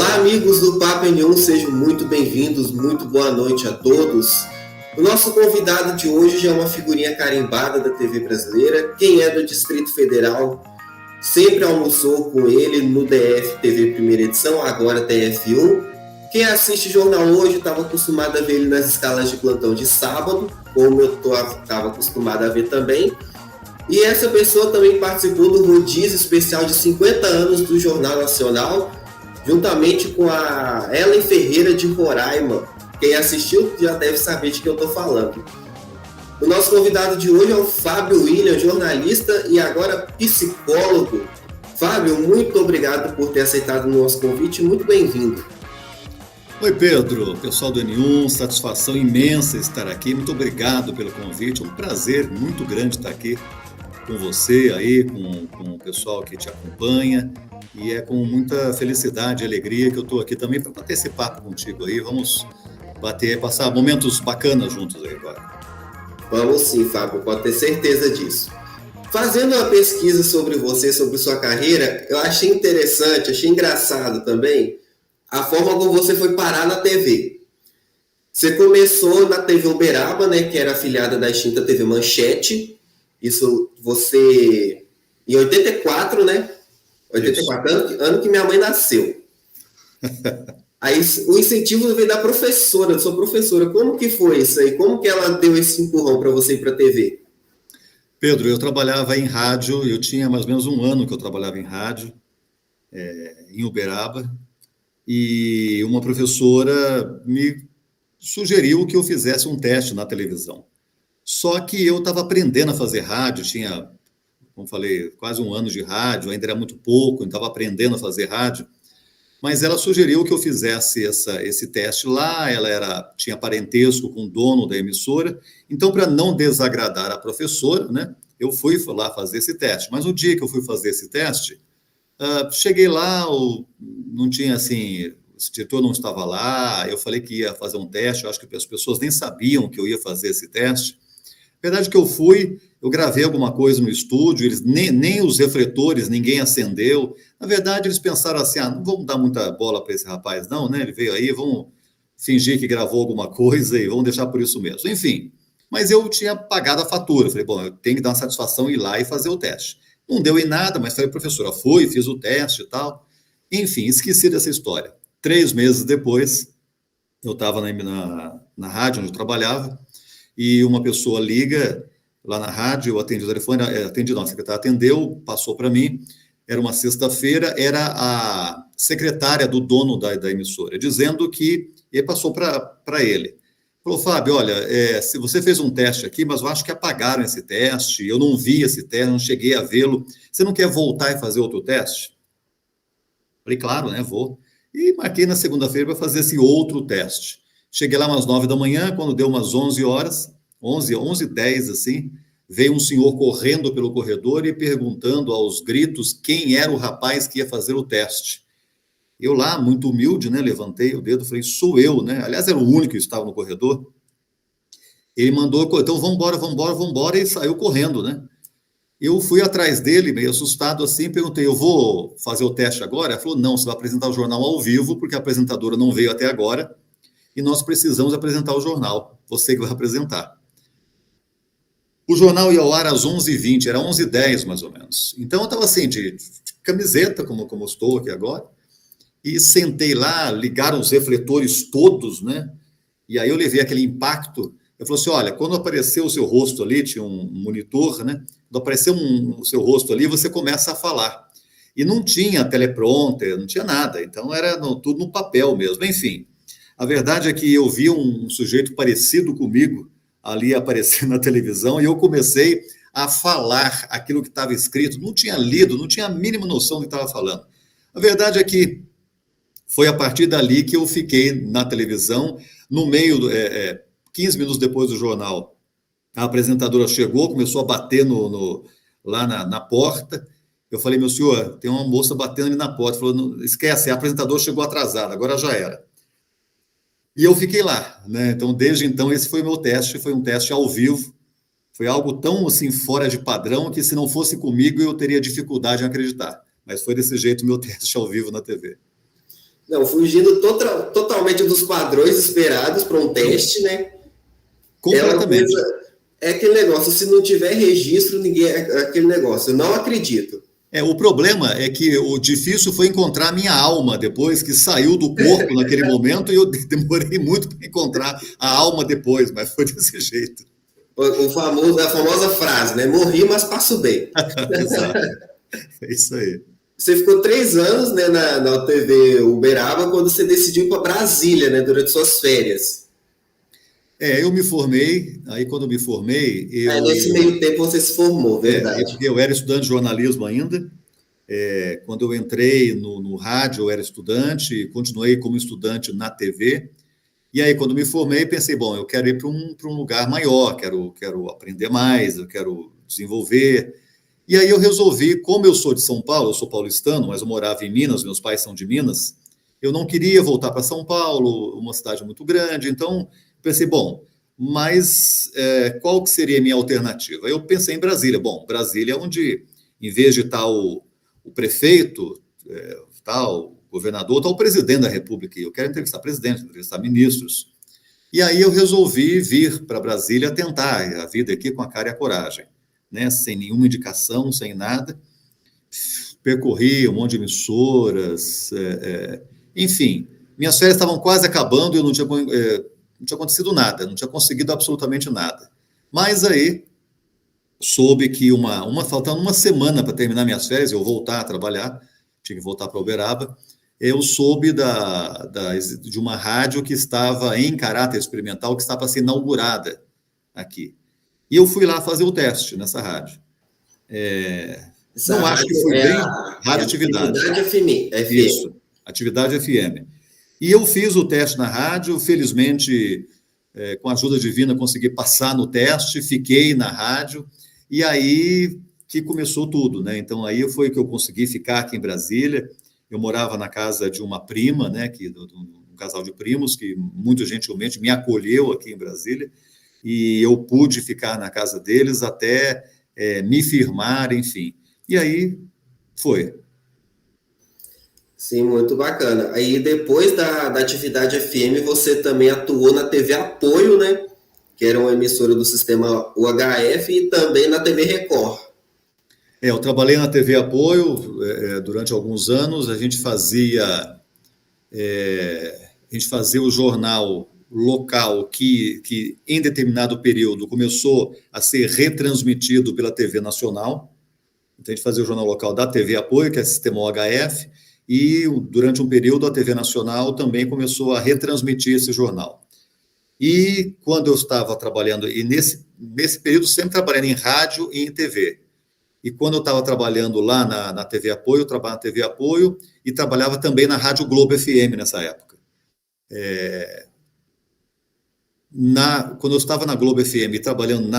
Olá, amigos do Papo N1, sejam muito bem-vindos, muito boa noite a todos. O nosso convidado de hoje já é uma figurinha carimbada da TV brasileira. Quem é do Distrito Federal sempre almoçou com ele no DF TV Primeira Edição, agora TF1. Quem assiste jornal hoje estava acostumado a ver ele nas escalas de plantão de sábado, como eu estava acostumado a ver também. E essa pessoa também participou do rodízio especial de 50 anos do Jornal Nacional, juntamente com a Ellen Ferreira de Roraima. Quem assistiu já deve saber de que eu estou falando. O nosso convidado de hoje é o Fábio William, jornalista e agora psicólogo. Fábio, muito obrigado por ter aceitado o nosso convite, muito bem-vindo. Oi, Pedro, pessoal do N1, satisfação imensa estar aqui, muito obrigado pelo convite, é um prazer muito grande estar aqui com você aí, com o pessoal que te acompanha, e é com muita felicidade e alegria que eu estou aqui também para bater esse papo contigo aí, vamos passar momentos bacanas juntos aí agora. Vamos sim, Fábio, pode ter certeza disso. Fazendo uma pesquisa sobre você, sobre sua carreira, eu achei interessante, achei engraçado também, a forma como você foi parar na TV. Você começou na TV Uberaba, né, que era afiliada da extinta TV Manchete. Isso você em 84, né? 84, ano que minha mãe nasceu. Aí o incentivo veio da professora, da sua professora. Como que foi isso aí? Como que ela deu esse empurrão para você ir para a TV? Pedro, eu trabalhava em rádio, eu tinha mais ou menos um ano que eu trabalhava em rádio, em Uberaba. E uma professora me sugeriu que eu fizesse um teste na televisão. Só que eu estava aprendendo a fazer rádio, tinha, como falei, quase um ano de rádio, ainda era muito pouco, estava aprendendo a fazer rádio. Mas ela sugeriu que eu fizesse esse teste lá, ela tinha parentesco com o dono da emissora, então, para não desagradar a professora, né, eu fui lá fazer esse teste. Mas no dia que eu fui fazer esse teste, cheguei lá, não tinha assim, o diretor não estava lá, eu falei que ia fazer um teste, eu acho que as pessoas nem sabiam que eu ia fazer esse teste. A verdade é que eu gravei alguma coisa no estúdio, eles nem os refletores ninguém acendeu. Na verdade, eles pensaram assim, não vamos dar muita bola para esse rapaz não, né? Ele veio aí, vamos fingir que gravou alguma coisa e vamos deixar por isso mesmo. Enfim, mas eu tinha pagado a fatura, falei, bom, eu tenho que dar uma satisfação, ir lá e fazer o teste. Não deu em nada, mas falei, professora, fiz o teste e tal. Enfim, esqueci dessa história. 3 meses depois, eu estava na rádio onde eu trabalhava, e uma pessoa liga lá na rádio, eu atendi o telefone, a secretária atendeu, passou para mim, era uma sexta-feira, era a secretária do dono da emissora, dizendo que, e passou para ele. Falou, Fábio, olha, se você fez um teste aqui, mas eu acho que apagaram esse teste, eu não vi esse teste, não cheguei a vê-lo, você não quer voltar e fazer outro teste? Falei, claro, né, vou. E marquei na segunda-feira para fazer esse outro teste. Cheguei lá umas 9 da manhã, quando deu umas 11 horas, 11h10, assim, veio um senhor correndo pelo corredor e perguntando aos gritos quem era o rapaz que ia fazer o teste. Eu lá, muito humilde, né, levantei o dedo, falei, sou eu, né? Aliás, era o único que estava no corredor. Ele mandou, então vamos embora, e saiu correndo, né? Eu fui atrás dele, meio assustado assim, perguntei, eu vou fazer o teste agora? Ele falou, não, você vai apresentar o jornal ao vivo, porque a apresentadora não veio até agora, e nós precisamos apresentar o jornal, você que vai apresentar. O jornal ia ao ar às 11h20, era 11h10 mais ou menos. Então eu estava assim, de camiseta, como eu estou aqui agora, e sentei lá, ligaram os refletores todos, né? E aí eu levei aquele impacto. Eu falei assim, olha, quando apareceu o seu rosto ali, tinha um monitor, né? Quando apareceu o seu rosto ali, você começa a falar. E não tinha teleprompter, não tinha nada. Então era tudo no papel mesmo. Enfim, a verdade é que eu vi um sujeito parecido comigo ali aparecendo na televisão e eu comecei a falar aquilo que estava escrito. Não tinha lido, não tinha a mínima noção do que estava falando. A verdade é que foi a partir dali que eu fiquei na televisão, no meio, 15 minutos depois do jornal, a apresentadora chegou, começou a bater lá na porta. Eu falei, meu senhor, tem uma moça batendo ali na porta. Falou, esquece, a apresentadora chegou atrasada, agora já era. E eu fiquei lá, né? Então, desde então, esse foi o meu teste, foi um teste ao vivo. Foi algo tão, assim, fora de padrão que se não fosse comigo, eu teria dificuldade em acreditar. Mas foi desse jeito o meu teste ao vivo na TV. Não, fugindo totalmente dos padrões esperados para um teste, né? É uma Completamente. coisa, é aquele negócio, se não tiver registro, ninguém é aquele negócio. Eu não acredito. O problema é que o difícil foi encontrar minha alma depois que saiu do corpo naquele momento e eu demorei muito para encontrar a alma depois, mas foi desse jeito. A famosa frase, né? Morri, mas passo bem. Exato. É isso aí. Você ficou 3 anos, né, na TV Uberaba quando você decidiu ir para Brasília, né, durante suas férias. Eu me formei, aí quando eu me formei, Nesse meio tempo você se formou, verdade. eu era estudante de jornalismo ainda. Quando eu entrei no rádio, eu era estudante, continuei como estudante na TV. E aí, quando me formei, pensei, bom, eu quero ir para um lugar maior, quero aprender mais, eu quero desenvolver. E aí eu resolvi, como eu sou de São Paulo, eu sou paulistano, mas eu morava em Minas, meus pais são de Minas, eu não queria voltar para São Paulo, uma cidade muito grande, então pensei, bom, mas qual que seria a minha alternativa? Eu pensei em Brasília. Bom, Brasília é onde, em vez de estar o prefeito, o governador, está o presidente da República. Eu quero entrevistar presidente, entrevistar ministros. E aí eu resolvi vir para Brasília tentar a vida aqui com a cara e a coragem, né? Sem nenhuma indicação, sem nada. Percorri um monte de emissoras, enfim. Minhas férias estavam quase acabando e eu não tinha acontecido nada, não tinha conseguido absolutamente nada. Mas aí soube que faltando uma semana para terminar minhas férias, eu voltar a trabalhar, tinha que voltar para Uberaba, eu soube de uma rádio que estava em caráter experimental, que estava a ser inaugurada aqui. E eu fui lá fazer o teste nessa rádio. Não acho que fui bem, radioatividade. Atividade FM. Isso, Atividade FM. E eu fiz o teste na rádio, felizmente, com a ajuda divina, consegui passar no teste, fiquei na rádio, e aí que começou tudo, né? Então, aí foi que eu consegui ficar aqui em Brasília. Eu morava na casa de uma prima, né, um casal de primos, que muito gentilmente me acolheu aqui em Brasília, e eu pude ficar na casa deles até me firmar, enfim. E aí foi. Sim, muito bacana. Aí depois da Atividade FM, você também atuou na TV Apoio, né? Que era uma emissora do sistema UHF e também na TV Record. Eu trabalhei na TV Apoio durante alguns anos. A gente fazia o jornal local que em determinado período começou a ser retransmitido pela TV Nacional. Então, a gente fazia o jornal local da TV Apoio, que é o sistema OHF, e durante um período a TV Nacional também começou a retransmitir esse jornal. E quando eu estava trabalhando, e nesse período sempre trabalhando em rádio e em TV, e quando eu estava trabalhando lá na TV Apoio, eu trabalhava na TV Apoio e trabalhava também na Rádio Globo FM nessa época. Quando eu estava na Globo FM trabalhando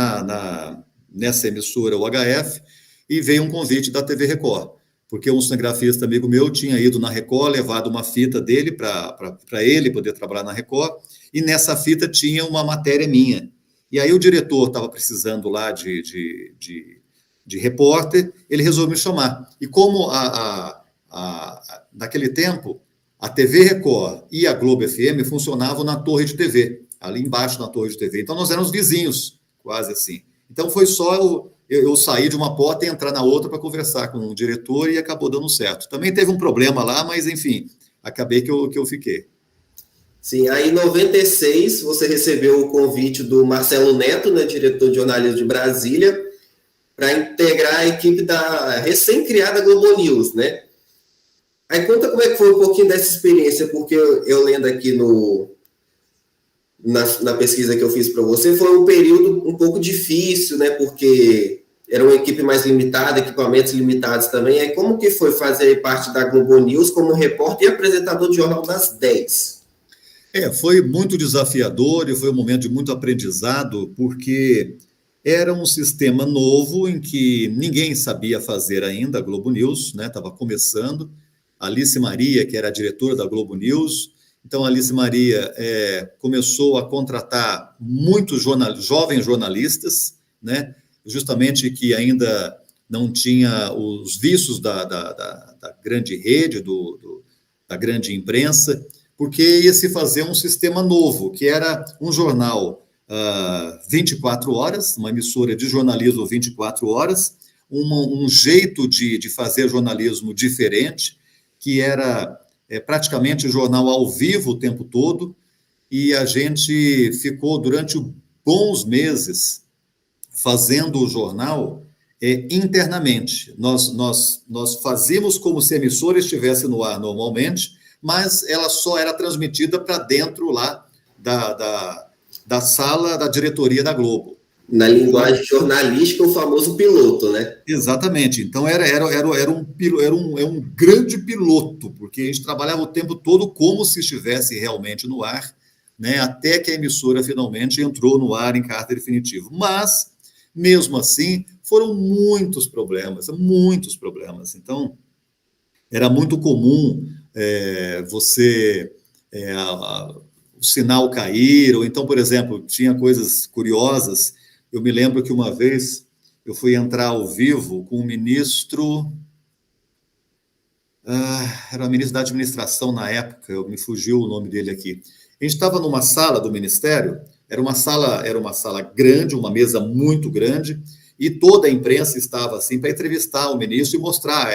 nessa emissora UHF, e veio um convite da TV Record, porque um cinegrafista amigo meu tinha ido na Record, levado uma fita dele para ele poder trabalhar na Record, e nessa fita tinha uma matéria minha. E aí o diretor estava precisando lá de repórter, ele resolveu me chamar. E como naquele tempo, a TV Record e a Globo FM funcionavam na torre de TV, ali embaixo na torre de TV. Então, nós éramos vizinhos, quase assim. Então, foi só eu sair de uma porta e entrar na outra para conversar com o diretor e acabou dando certo. Também teve um problema lá, mas, enfim, acabei que eu fiquei. Sim, aí em 96 você recebeu o convite do Marcelo Neto, né, diretor de jornalismo de Brasília, para integrar a equipe da recém-criada Globo News, né? Aí conta como é que foi um pouquinho dessa experiência, porque eu lendo aqui na pesquisa que eu fiz para você, foi um período um pouco difícil, né? Porque era uma equipe mais limitada, equipamentos limitados também. Aí como que foi fazer parte da Globo News como repórter e apresentador de Jornal das 10? Foi muito desafiador e foi um momento de muito aprendizado, porque era um sistema novo em que ninguém sabia fazer ainda a Globo News, né? Estava começando. Alice Maria, que era a diretora da Globo News, então a Alice Maria começou a contratar muitos jovens jornalistas, né? Justamente que ainda não tinha os vícios da grande rede, da grande imprensa, porque ia se fazer um sistema novo, que era um jornal 24 horas, uma emissora de jornalismo 24 horas, um jeito de fazer jornalismo diferente, que era praticamente jornal ao vivo o tempo todo, e a gente ficou durante bons meses fazendo o jornal internamente. Nós fazíamos como se a emissora estivesse no ar normalmente, mas ela só era transmitida para dentro lá da sala da diretoria da Globo. Na linguagem jornalística, o famoso piloto, né? Exatamente. Então, era um grande piloto, porque a gente trabalhava o tempo todo como se estivesse realmente no ar, né, até que a emissora finalmente entrou no ar em caráter definitivo. Mas, mesmo assim, foram muitos problemas. Então, era muito comum o sinal cair, ou então, por exemplo, tinha coisas curiosas. Eu me lembro que uma vez eu fui entrar ao vivo com o ministro, era o ministro da administração na época, me fugiu o nome dele aqui. A gente estava numa sala do ministério, era uma sala grande, uma mesa muito grande, e toda a imprensa estava assim para entrevistar o ministro e mostrar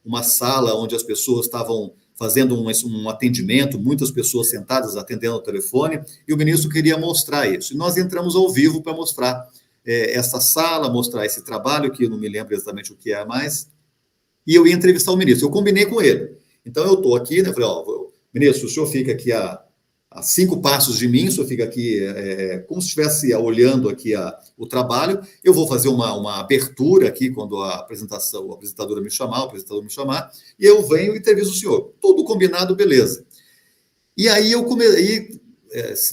uma sala onde as pessoas estavam fazendo um atendimento, muitas pessoas sentadas atendendo ao telefone, e o ministro queria mostrar isso. E nós entramos ao vivo para mostrar essa sala, mostrar esse trabalho, que eu não me lembro exatamente o que é mais, e eu ia entrevistar o ministro. Eu combinei com ele. Então, eu estou aqui, né? Falei, ministro, o senhor fica aqui a 5 passos de mim, o senhor fica aqui como se estivesse olhando aqui o trabalho. Eu vou fazer uma abertura aqui quando o apresentador me chamar, e eu venho e entrevisto o senhor. Tudo combinado, beleza. E aí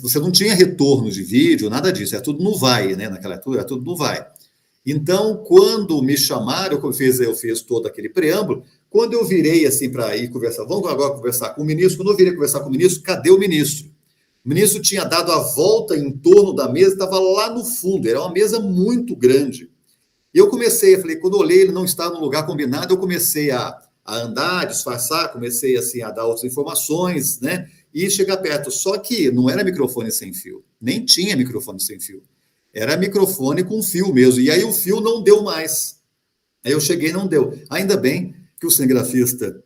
você não tinha retorno de vídeo, nada disso, é tudo no vai, né? Naquela altura, é tudo no vai. Então, quando me chamaram, eu fiz todo aquele preâmbulo. Quando eu virei assim para ir conversar, vamos agora conversar com o ministro. Quando eu virei conversar com o ministro, cadê o ministro? O ministro tinha dado a volta em torno da mesa, estava lá no fundo, era uma mesa muito grande. E eu falei, quando eu olhei, ele não estava no lugar combinado, eu comecei a andar, a disfarçar, comecei assim a dar outras informações, né? E chegar perto. Só que não era microfone sem fio, nem tinha microfone sem fio. Era microfone com fio mesmo. E aí o fio não deu mais. Aí eu cheguei e não deu. Ainda bem que o cinegrafista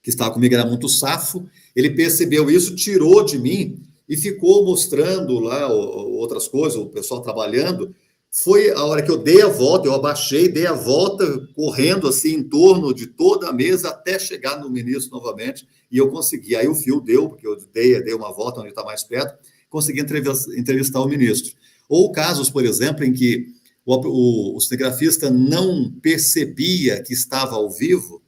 que estava comigo era muito safo, ele percebeu isso, tirou de mim e ficou mostrando lá outras coisas, o pessoal trabalhando. Foi a hora que eu dei a volta, eu abaixei, dei a volta, correndo assim em torno de toda a mesa até chegar no ministro novamente, e eu consegui. Aí o fio deu, porque eu dei uma volta onde está mais perto, consegui entrevistar o ministro. Ou casos, por exemplo, em que o cinegrafista não percebia que estava ao vivo,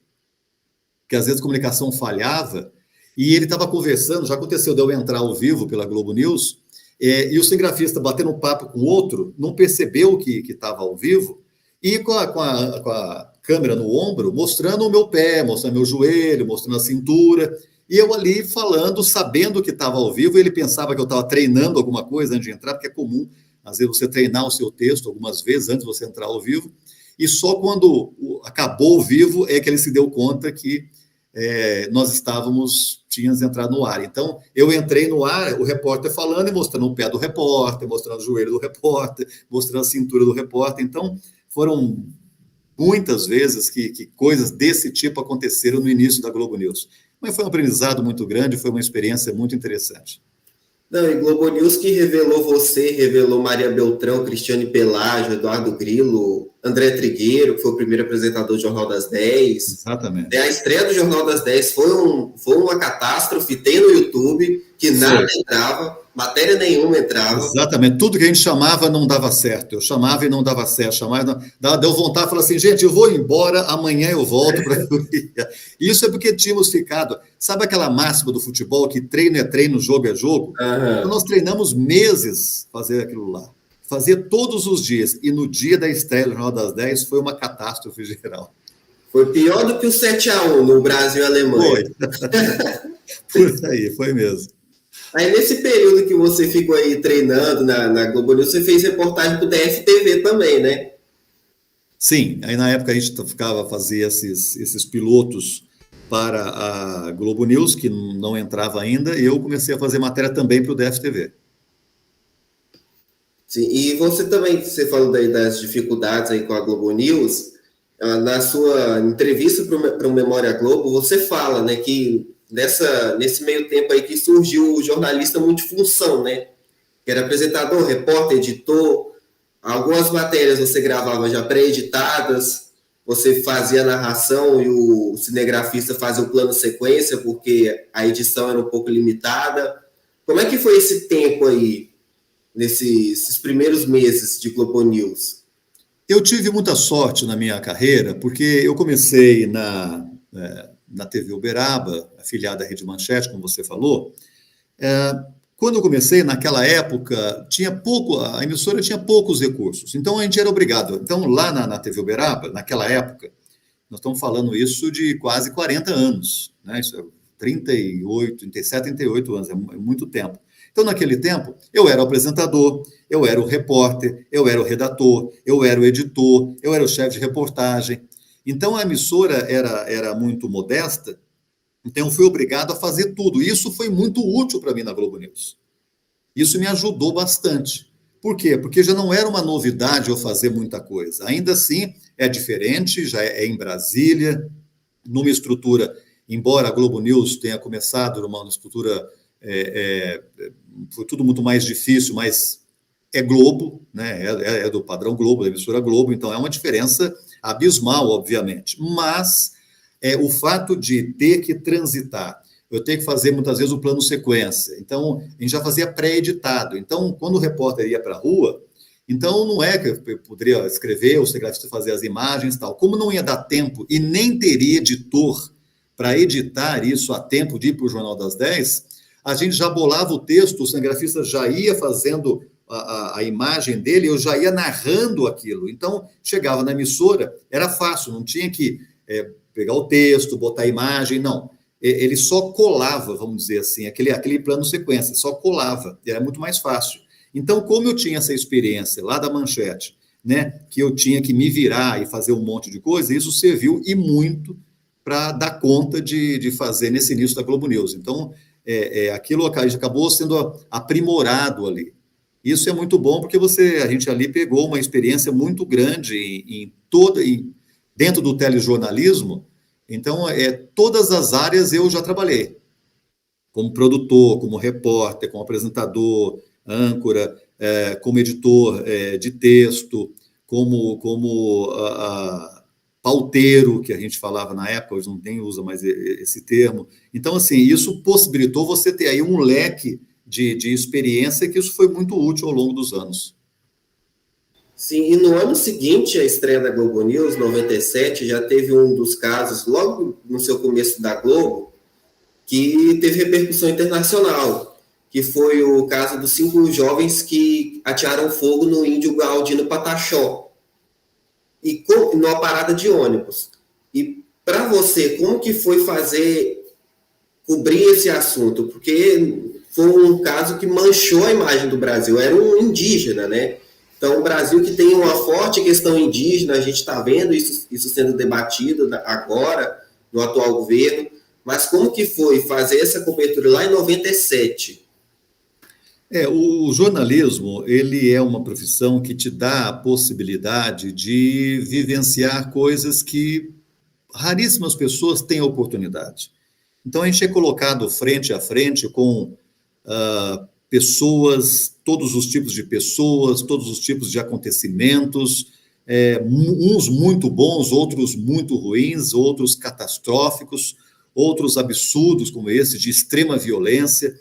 que às vezes a comunicação falhava, e ele estava conversando, já aconteceu de eu entrar ao vivo pela Globo News, e o cinegrafista batendo um papo com o outro, não percebeu que estava ao vivo, e com a câmera no ombro, mostrando o meu pé, mostrando meu joelho, mostrando a cintura, e eu ali falando, sabendo que estava ao vivo, ele pensava que eu estava treinando alguma coisa antes de entrar, porque é comum, às vezes, você treinar o seu texto algumas vezes antes de você entrar ao vivo, e só quando acabou o vivo é que ele se deu conta que nós tínhamos entrado no ar. Então, eu entrei no ar, o repórter falando e mostrando o pé do repórter, mostrando o joelho do repórter, mostrando a cintura do repórter. Então, foram muitas vezes que coisas desse tipo aconteceram no início da Globo News. Mas foi um aprendizado muito grande, foi uma experiência muito interessante. Não, e Globo News que revelou você, revelou Maria Beltrão, Cristiane Pelágio, Eduardo Grilo, André Trigueiro, que foi o primeiro apresentador do Jornal das 10. Exatamente. A estreia do Jornal das 10 foi uma catástrofe, tem no YouTube, que nada entrava, matéria nenhuma entrava. Exatamente, tudo que a gente chamava não dava certo, eu chamava e não dava certo, deu vontade, falei assim, gente, eu vou embora, amanhã eu volto para Isso é porque tínhamos ficado, sabe aquela máxima do futebol, que treino é treino, jogo é jogo? Então nós treinamos meses fazer aquilo lá, fazia todos os dias, e no dia da estreia do Jornal das 10 foi uma catástrofe geral. Foi pior do que o 7-1 no Brasil e Alemanha. Foi. Por aí, foi mesmo. Aí, nesse período que você ficou aí treinando na Globo News, você fez reportagem para o DFTV também, né? Sim, aí na época a gente fazia esses pilotos para a Globo News, que não entrava ainda, e eu comecei a fazer matéria também para o DFTV. Sim, e você também, você falou daí das dificuldades aí com a Globo News, na sua entrevista para o Memória Globo, você fala, né, que nesse meio tempo aí que surgiu o jornalista multifunção, né, que era apresentador, repórter, editor, algumas matérias você gravava já pré-editadas, você fazia a narração e o cinegrafista fazia o plano sequência, porque a edição era um pouco limitada. Como é que foi esse tempo aí, nesses primeiros meses de Globo News? Eu tive muita sorte na minha carreira, porque eu comecei na TV Uberaba, afiliada à Rede Manchete, como você falou. Quando eu comecei, naquela época, a emissora tinha poucos recursos, então a gente era obrigado. Então, lá na TV Uberaba, naquela época, nós estamos falando isso de quase 40 anos, né? Isso é 38, 37, 38 anos, é muito tempo. Então, naquele tempo, eu era o apresentador, eu era o repórter, eu era o redator, eu era o editor, eu era o chefe de reportagem. Então, a emissora era muito modesta, então eu fui obrigado a fazer tudo. Isso foi muito útil para mim na Globo News. Isso me ajudou bastante. Por quê? Porque já não era uma novidade eu fazer muita coisa. Ainda assim, é diferente, já é em Brasília, numa estrutura, embora a Globo News tenha começado numa estrutura, foi tudo muito mais difícil, mas é Globo, né? É do padrão Globo, da emissora Globo, então é uma diferença abismal, obviamente. Mas o fato de ter que transitar, eu tenho que fazer muitas vezes o plano sequência. Então, a gente já fazia pré-editado. Então, quando o repórter ia para a rua, então não é que eu poderia escrever, o cinegrafista fazer as imagens e tal. Como não ia dar tempo e nem teria editor para editar isso a tempo de ir para o Jornal das 10, a gente já bolava o texto, o cinegrafista já ia fazendo a imagem dele, eu já ia narrando aquilo. Então, chegava na emissora, era fácil, não tinha que pegar o texto, botar a imagem, não. Ele só colava, vamos dizer assim, aquele plano sequência, só colava, era muito mais fácil. Então, como eu tinha essa experiência lá da Manchete, né, que eu tinha que me virar e fazer um monte de coisa, isso serviu e muito para dar conta de fazer nesse início da Globo News. Então, aquilo acabou sendo aprimorado ali. Isso é muito bom porque a gente ali pegou uma experiência muito grande dentro do telejornalismo. Então, todas as áreas eu já trabalhei, como produtor, como repórter, como apresentador, âncora, como editor de texto, como pauteiro, que a gente falava na época, hoje não usa mais esse termo. Então, assim, isso possibilitou você ter aí um leque de experiência, que isso foi muito útil ao longo dos anos. Sim, e no ano seguinte, a estreia da Globo News, 97, já teve um dos casos, logo no seu começo da Globo, que teve repercussão internacional, que foi o caso dos 5 jovens que atearam fogo no índio Galdino Pataxó, e numa parada de ônibus. E para você, como que foi cobrir esse assunto? Porque foi um caso que manchou a imagem do Brasil, era um indígena, né? Então, o Brasil que tem uma forte questão indígena, a gente está vendo isso sendo debatido agora, no atual governo, mas como que foi fazer essa cobertura lá em 97? O jornalismo, ele é uma profissão que te dá a possibilidade de vivenciar coisas que raríssimas pessoas têm oportunidade. Então, a gente é colocado frente a frente com pessoas, todos os tipos de pessoas, todos os tipos de acontecimentos, uns muito bons, outros muito ruins, outros catastróficos, outros absurdos, como esse, de extrema violência.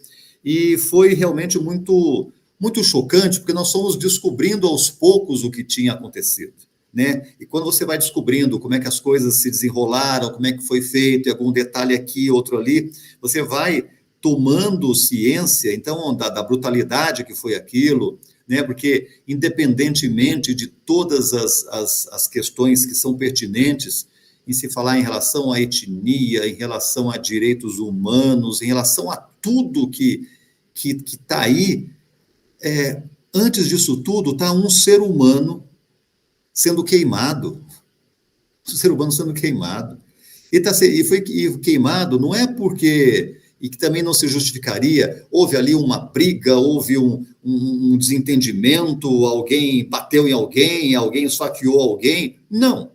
E foi realmente muito, muito chocante, porque nós fomos descobrindo aos poucos o que tinha acontecido, né? E quando você vai descobrindo como é que as coisas se desenrolaram, como é que foi feito, e algum detalhe aqui, outro ali, você vai tomando ciência, então, da brutalidade que foi aquilo, né? Porque, independentemente de todas as questões que são pertinentes, em se falar em relação à etnia, em relação a direitos humanos, em relação a tudo que está aí, antes disso tudo, está um ser humano sendo queimado. O ser humano sendo queimado. E foi queimado, não é porque, e que também não se justificaria, houve ali uma briga, houve um desentendimento, alguém bateu em alguém, alguém esfaqueou alguém. Não.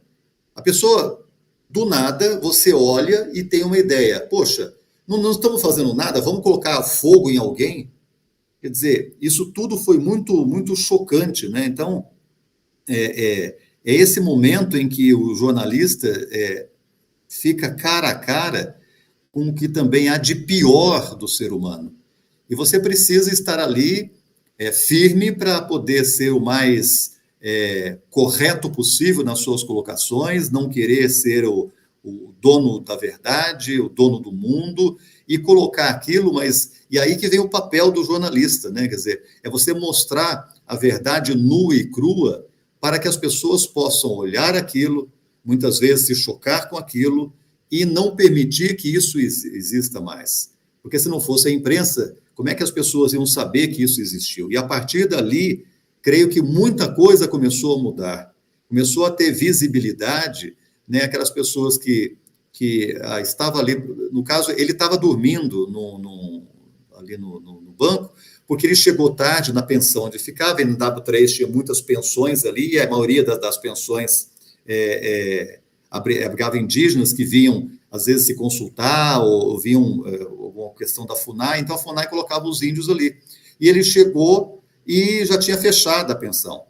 A pessoa, do nada, você olha e tem uma ideia. Poxa, não estamos fazendo nada, vamos colocar fogo em alguém? Quer dizer, isso tudo foi muito, muito chocante, né? Então, é esse momento em que o jornalista fica cara a cara com o que também há de pior do ser humano. E você precisa estar ali firme para poder ser o mais correto possível nas suas colocações, não querer ser o dono da verdade, o dono do mundo, e colocar aquilo, mas... E aí que vem o papel do jornalista, né? Quer dizer, é você mostrar a verdade nua e crua para que as pessoas possam olhar aquilo, muitas vezes se chocar com aquilo, e não permitir que isso exista mais. Porque se não fosse a imprensa, como é que as pessoas iam saber que isso existiu? E a partir dali, creio que muita coisa começou a mudar. Começou a ter visibilidade, né? Aquelas pessoas que estavam ali, no caso, ele estava dormindo ali no banco, porque ele chegou tarde na pensão onde ficava, e no W3 tinha muitas pensões ali, e a maioria das pensões abrigava indígenas que vinham, às vezes, se consultar, ou vinham alguma questão da FUNAI, então a FUNAI colocava os índios ali. E ele chegou e já tinha fechado a pensão.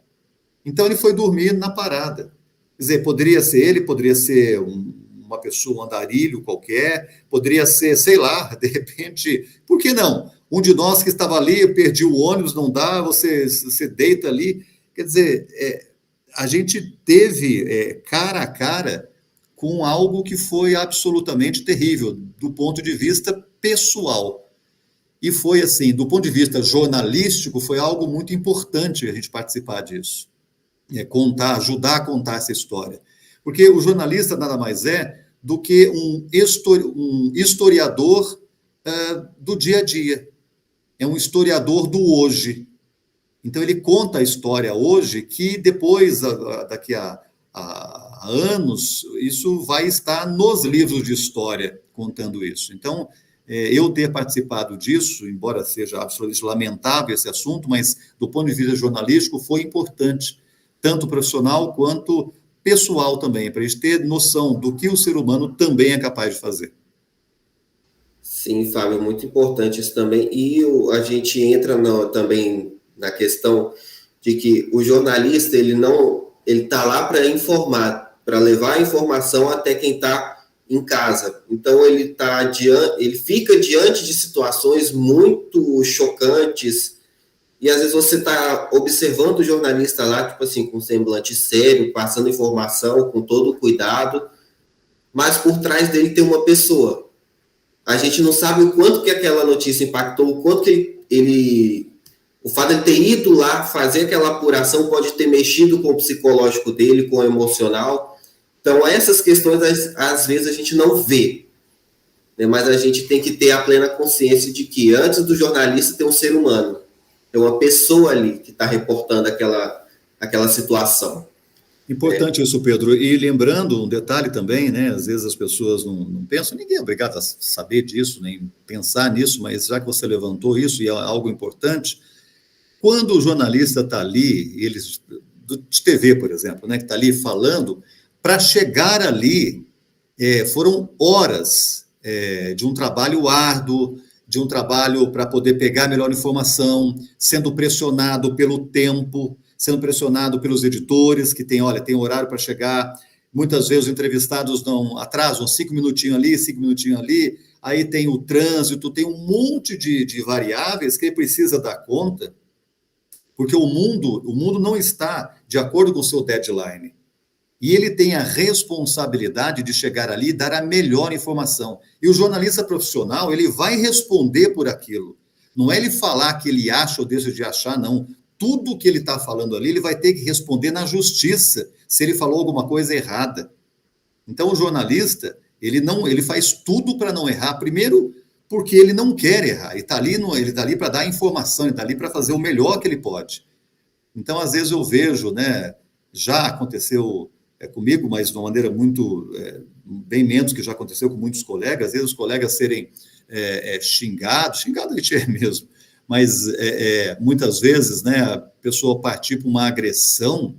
Então ele foi dormir na parada. Quer dizer, poderia ser ele, poderia ser uma pessoa, um andarilho qualquer, poderia ser, sei lá, de repente, por que não? Um de nós que estava ali, eu perdi o ônibus, não dá, você deita ali. Quer dizer, a gente teve cara a cara com algo que foi absolutamente terrível, do ponto de vista pessoal. E foi assim, do ponto de vista jornalístico, foi algo muito importante a gente participar disso. Ajudar a contar essa história. Porque o jornalista nada mais é do que um historiador do dia a dia. É um historiador do hoje. Então, ele conta a história hoje que depois, daqui a anos, isso vai estar nos livros de história contando isso. Então, eu ter participado disso, embora seja absolutamente lamentável esse assunto, mas do ponto de vista jornalístico foi importante, tanto profissional quanto pessoal também, para a gente ter noção do que o ser humano também é capaz de fazer. Sim, Fábio, muito importante isso também. E a gente entra também na questão de que o jornalista, ele está lá para informar, para levar a informação até quem está em casa. Então, ele fica diante de situações muito chocantes, e às vezes você está observando o jornalista lá, tipo assim, com um semblante sério, passando informação com todo o cuidado, mas por trás dele tem uma pessoa. A gente não sabe o quanto que aquela notícia impactou, o quanto que o fato de ele ter ido lá fazer aquela apuração pode ter mexido com o psicológico dele, com o emocional. Então, essas questões, às vezes, a gente não vê, né? Mas a gente tem que ter a plena consciência de que antes do jornalista tem um ser humano, tem uma pessoa ali que está reportando aquela situação. Importante isso, Pedro. E lembrando um detalhe também, né? Às vezes as pessoas não pensam, ninguém é obrigado a saber disso, nem pensar nisso, mas já que você levantou isso, e é algo importante, quando o jornalista está ali, de TV, por exemplo, né, que está ali falando, para chegar ali, foram horas de um trabalho árduo, de um trabalho para poder pegar a melhor informação, sendo pressionado pelo tempo, sendo pressionado pelos editores, que tem horário para chegar. Muitas vezes os entrevistados não atrasam 5 minutinhos ali, 5 minutinhos ali, aí tem o trânsito, tem um monte de variáveis que ele precisa dar conta, porque o mundo não está de acordo com o seu deadline. E ele tem a responsabilidade de chegar ali e dar a melhor informação. E o jornalista profissional, ele vai responder por aquilo. Não é ele falar que ele acha ou deixa de achar, não. Tudo que ele está falando ali, ele vai ter que responder na justiça se ele falou alguma coisa errada. Então, o jornalista, ele faz tudo para não errar. Primeiro, porque ele não quer errar. Ele está ali para dar informação, ele está ali para fazer o melhor que ele pode. Então, às vezes eu vejo, né, já aconteceu comigo, mas de uma maneira muito bem menos que já aconteceu com muitos colegas, às vezes os colegas serem xingados a gente é mesmo, mas muitas vezes, né, a pessoa partir para uma agressão,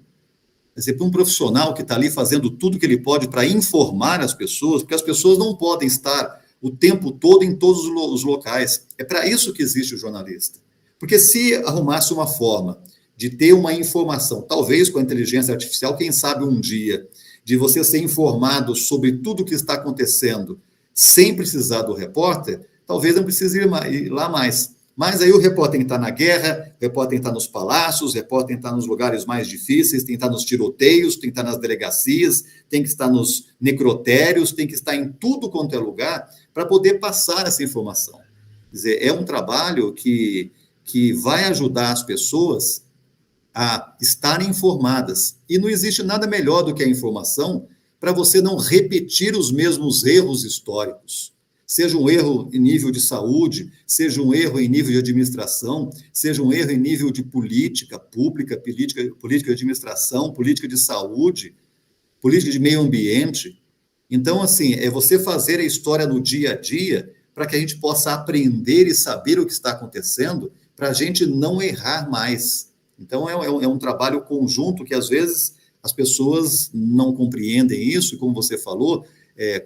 quer dizer, para um profissional que está ali fazendo tudo que ele pode para informar as pessoas, porque as pessoas não podem estar o tempo todo em todos os locais. É para isso que existe o jornalista. Porque se arrumasse uma forma de ter uma informação, talvez com a inteligência artificial, quem sabe um dia, de você ser informado sobre tudo o que está acontecendo, sem precisar do repórter, talvez não precise ir lá mais. Mas aí o repórter tem que estar na guerra, o repórter tem que estar nos palácios, o repórter tem que estar nos lugares mais difíceis, tem que estar nos tiroteios, tem que estar nas delegacias, tem que estar nos necrotérios, tem que estar em tudo quanto é lugar para poder passar essa informação. Quer dizer, é um trabalho que vai ajudar as pessoas a estarem informadas. E não existe nada melhor do que a informação para você não repetir os mesmos erros históricos. Seja um erro em nível de saúde, seja um erro em nível de administração, seja um erro em nível de política pública, política de administração, política de saúde, política de meio ambiente. Então, assim, é você fazer a história no dia a dia para que a gente possa aprender e saber o que está acontecendo, para a gente não errar mais. Então, é um trabalho conjunto que, às vezes, as pessoas não compreendem isso, e como você falou,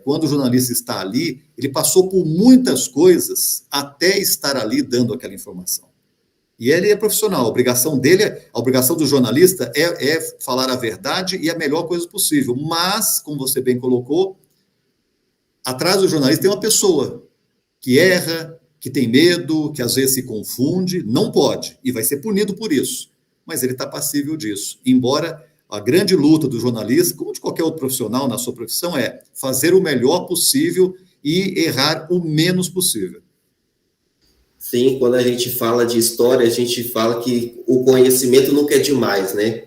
quando o jornalista está ali, ele passou por muitas coisas até estar ali dando aquela informação. E ele é profissional, a obrigação dele, a obrigação do jornalista é falar a verdade e a melhor coisa possível. Mas, como você bem colocou, atrás do jornalista tem uma pessoa que erra, que tem medo, que às vezes se confunde, não pode, e vai ser punido por isso. Mas ele está passível disso. Embora a grande luta do jornalista, como de qualquer outro profissional na sua profissão, é fazer o melhor possível e errar o menos possível. Sim, quando a gente fala de história, a gente fala que o conhecimento nunca é demais, né?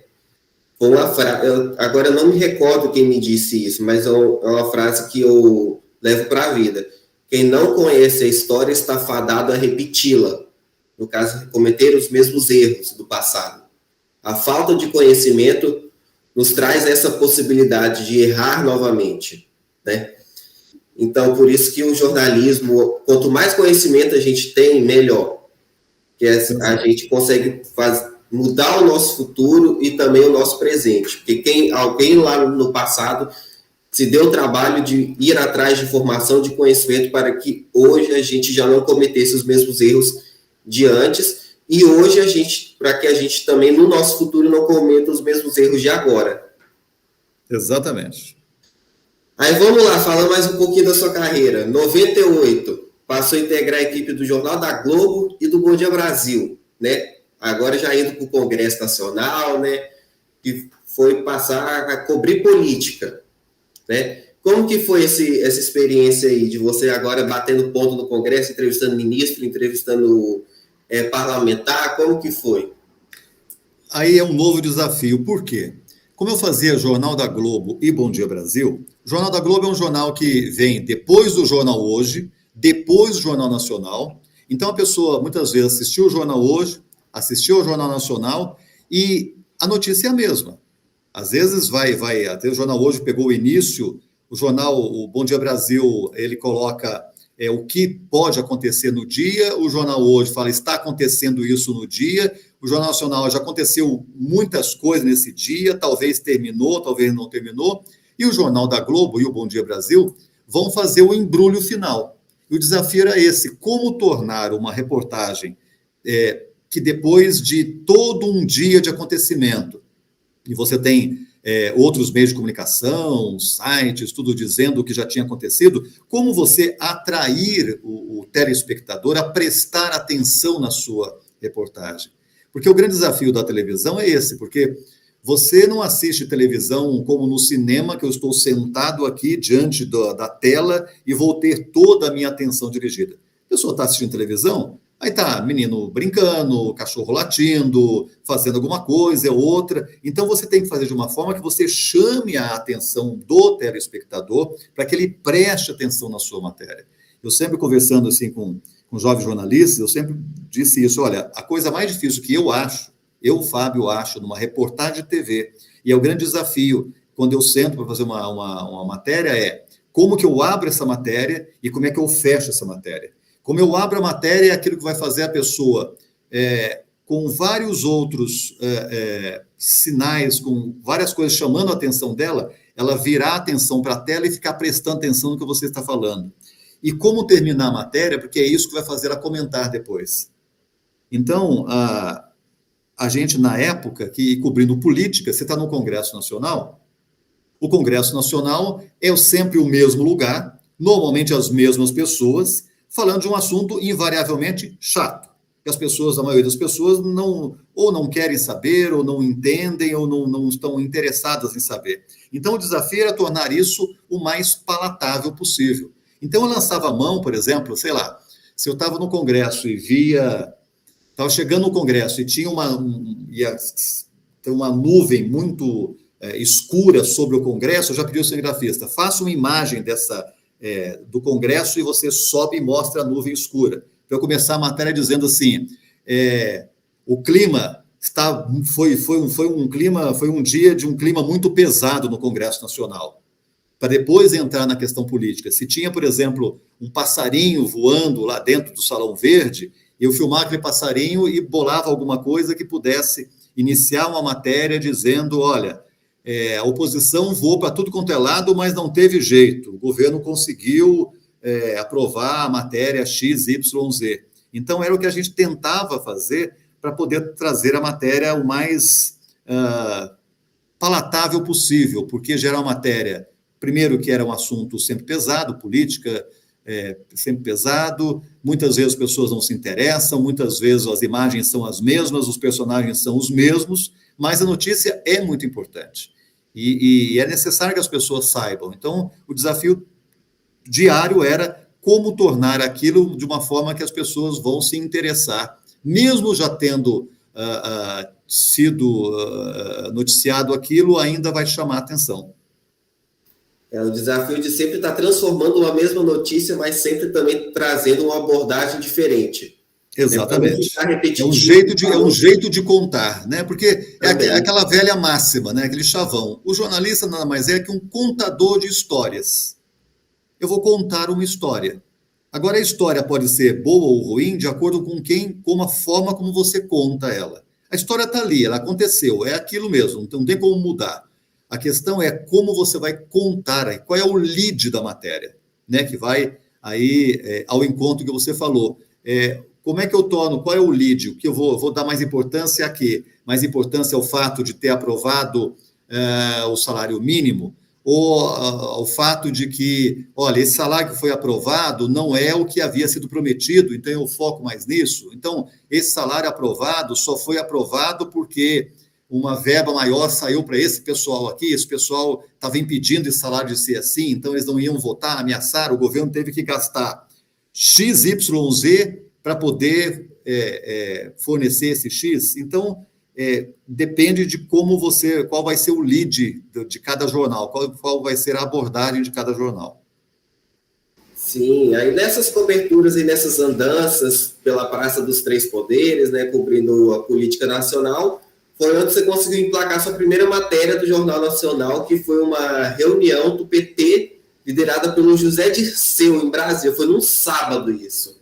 Agora eu não me recordo quem me disse isso, mas é uma frase que eu levo para a vida. Quem não conhece a história está fadado a repeti-la. No caso, cometer os mesmos erros do passado. A falta de conhecimento nos traz essa possibilidade de errar novamente, né? Então, por isso que o jornalismo, quanto mais conhecimento a gente tem, melhor. Que a gente consegue mudar o nosso futuro e também o nosso presente. Porque alguém lá no passado se deu o trabalho de ir atrás de informação, de conhecimento, para que hoje a gente já não cometesse os mesmos erros de antes, e hoje para que a gente também, no nosso futuro, não cometa os mesmos erros de agora. Exatamente. Aí vamos lá, falando mais um pouquinho da sua carreira. 98, passou a integrar a equipe do Jornal da Globo e do Bom Dia Brasil, né? Agora já indo para o Congresso Nacional, né? Que foi passar a cobrir política, né? Como que foi essa experiência aí, de você agora batendo ponto no Congresso, entrevistando ministro, entrevistando parlamentar, como que foi? Aí é um novo desafio, por quê? Como eu fazia Jornal da Globo e Bom Dia Brasil, o Jornal da Globo é um jornal que vem depois do Jornal Hoje, depois do Jornal Nacional, então a pessoa muitas vezes assistiu o Jornal Hoje, assistiu ao Jornal Nacional e a notícia é a mesma. Às vezes até o Jornal Hoje pegou o início, o Bom Dia Brasil, ele coloca o que pode acontecer no dia, o Jornal Hoje fala, está acontecendo isso no dia, o Jornal Nacional já aconteceu muitas coisas nesse dia, talvez terminou, talvez não terminou, e o Jornal da Globo e o Bom Dia Brasil vão fazer o embrulho final. E o desafio era esse, como tornar uma reportagem que depois de todo um dia de acontecimento, e você tem outros meios de comunicação, sites, tudo dizendo o que já tinha acontecido, como você atrair o telespectador a prestar atenção na sua reportagem. Porque o grande desafio da televisão é esse, porque você não assiste televisão como no cinema, que eu estou sentado aqui diante da tela e vou ter toda a minha atenção dirigida. A pessoa está assistindo televisão, aí tá menino brincando, cachorro latindo, fazendo alguma coisa, outra. Então, você tem que fazer de uma forma que você chame a atenção do telespectador para que ele preste atenção na sua matéria. Eu sempre conversando assim com jovens jornalistas, eu sempre disse isso, olha, a coisa mais difícil que eu, Fábio, acho, numa reportagem de TV, e é o grande desafio, quando eu sento para fazer uma matéria, como que eu abro essa matéria e como é que eu fecho essa matéria. Como eu abro a matéria é aquilo que vai fazer a pessoa, com vários outros sinais, com várias coisas chamando a atenção dela, ela virar a atenção para a tela e ficar prestando atenção no que você está falando. E como terminar a matéria, porque é isso que vai fazer ela comentar depois. Então, a gente, na época, que cobrindo política, você está no Congresso Nacional, o Congresso Nacional é sempre o mesmo lugar, normalmente as mesmas pessoas, falando de um assunto invariavelmente chato. Que as pessoas, a maioria das pessoas, ou não querem saber, ou não entendem, ou não estão interessadas em saber. Então, o desafio era tornar isso o mais palatável possível. Então, eu lançava a mão, por exemplo, sei lá, se eu estava no Congresso e estava chegando no Congresso e tinha ia ter uma nuvem muito escura sobre o Congresso, eu já pedi ao cinegrafista, faça uma imagem do Congresso e você sobe e mostra a nuvem escura. Para eu começar a matéria dizendo assim, o clima foi um dia de um clima muito pesado no Congresso Nacional. Para depois entrar na questão política. Se tinha, por exemplo, um passarinho voando lá dentro do Salão Verde, eu filmava aquele passarinho e bolava alguma coisa que pudesse iniciar uma matéria dizendo, olha, a oposição voou para tudo quanto é lado, mas não teve jeito. O governo conseguiu aprovar a matéria X, Y, Z. Então, era o que a gente tentava fazer para poder trazer a matéria o mais palatável possível, porque gerar uma matéria, primeiro, que era um assunto sempre pesado, política, sempre pesado, muitas vezes as pessoas não se interessam, muitas vezes as imagens são as mesmas, os personagens são os mesmos, mas a notícia é muito importante. E é necessário que as pessoas saibam. Então, o desafio diário era como tornar aquilo de uma forma que as pessoas vão se interessar, mesmo já tendo sido noticiado aquilo, ainda vai chamar a atenção. É o desafio de sempre estar transformando uma mesma notícia, mas sempre também trazendo uma abordagem diferente. Exatamente. É um jeito de contar, né? Porque é aquela velha máxima, né? Aquele chavão. O jornalista nada mais é que um contador de histórias. Eu vou contar uma história. Agora, a história pode ser boa ou ruim de acordo com a forma como você conta ela. A história está ali, ela aconteceu, é aquilo mesmo, não tem como mudar. A questão é como você vai contar, qual é o lead da matéria, né? Que vai aí ao encontro que você falou. Como é que eu torno, qual é o lead? O que eu vou dar mais importância a quê? Mais importância ao fato de ter aprovado o salário mínimo? Ou ao fato de que, olha, esse salário que foi aprovado não é o que havia sido prometido, então eu foco mais nisso. Então, esse salário aprovado só foi aprovado porque uma verba maior saiu para esse pessoal aqui, esse pessoal estava impedindo esse salário de ser assim, então eles não iam votar, ameaçaram, o governo teve que gastar XYZ para poder fornecer esse X. Então, depende de qual vai ser o lead de cada jornal, qual vai ser a abordagem de cada jornal. Sim, aí nessas coberturas e nessas andanças pela Praça dos Três Poderes, né, cobrindo a política nacional, foi onde você conseguiu emplacar sua primeira matéria do Jornal Nacional, que foi uma reunião do PT liderada pelo José Dirceu, em Brasília. Foi num sábado isso.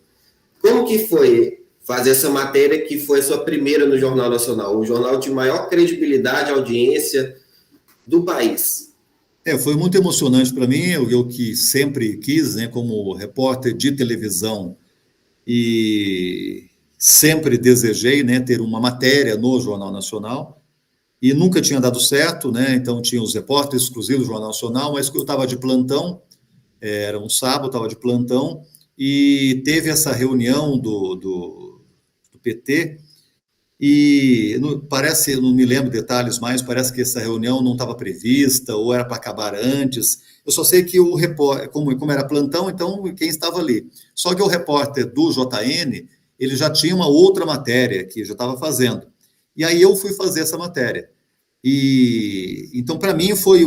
Como que foi fazer essa matéria que foi a sua primeira no Jornal Nacional, o jornal de maior credibilidade e audiência do país? Foi muito emocionante para mim, eu que sempre quis, né, como repórter de televisão, e sempre desejei, né, ter uma matéria no Jornal Nacional, e nunca tinha dado certo, né, então tinha os repórteres exclusivos do Jornal Nacional, mas eu estava de plantão, era um sábado, estava de plantão, e teve essa reunião do PT, e parece, não me lembro detalhes mais, parece que essa reunião não estava prevista, ou era para acabar antes. Eu só sei que o repórter, como era plantão, então quem estava ali. Só que o repórter do JN, ele já tinha uma outra matéria que já estava fazendo. E aí eu fui fazer essa matéria. Então, para mim, foi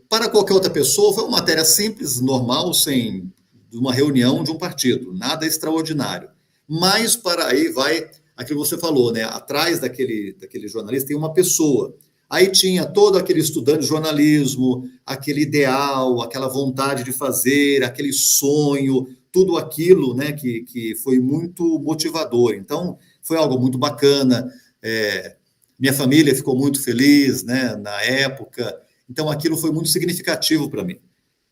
para qualquer outra pessoa, foi uma matéria simples, normal, sem uma reunião de um partido, nada extraordinário. Mas para aí vai aquilo que você falou, né? Atrás daquele jornalista tem uma pessoa. Aí tinha todo aquele estudante de jornalismo, aquele ideal, aquela vontade de fazer, aquele sonho, tudo aquilo, né, que foi muito motivador. Então, foi algo muito bacana. Minha família ficou muito feliz, né, na época. Então, aquilo foi muito significativo para mim.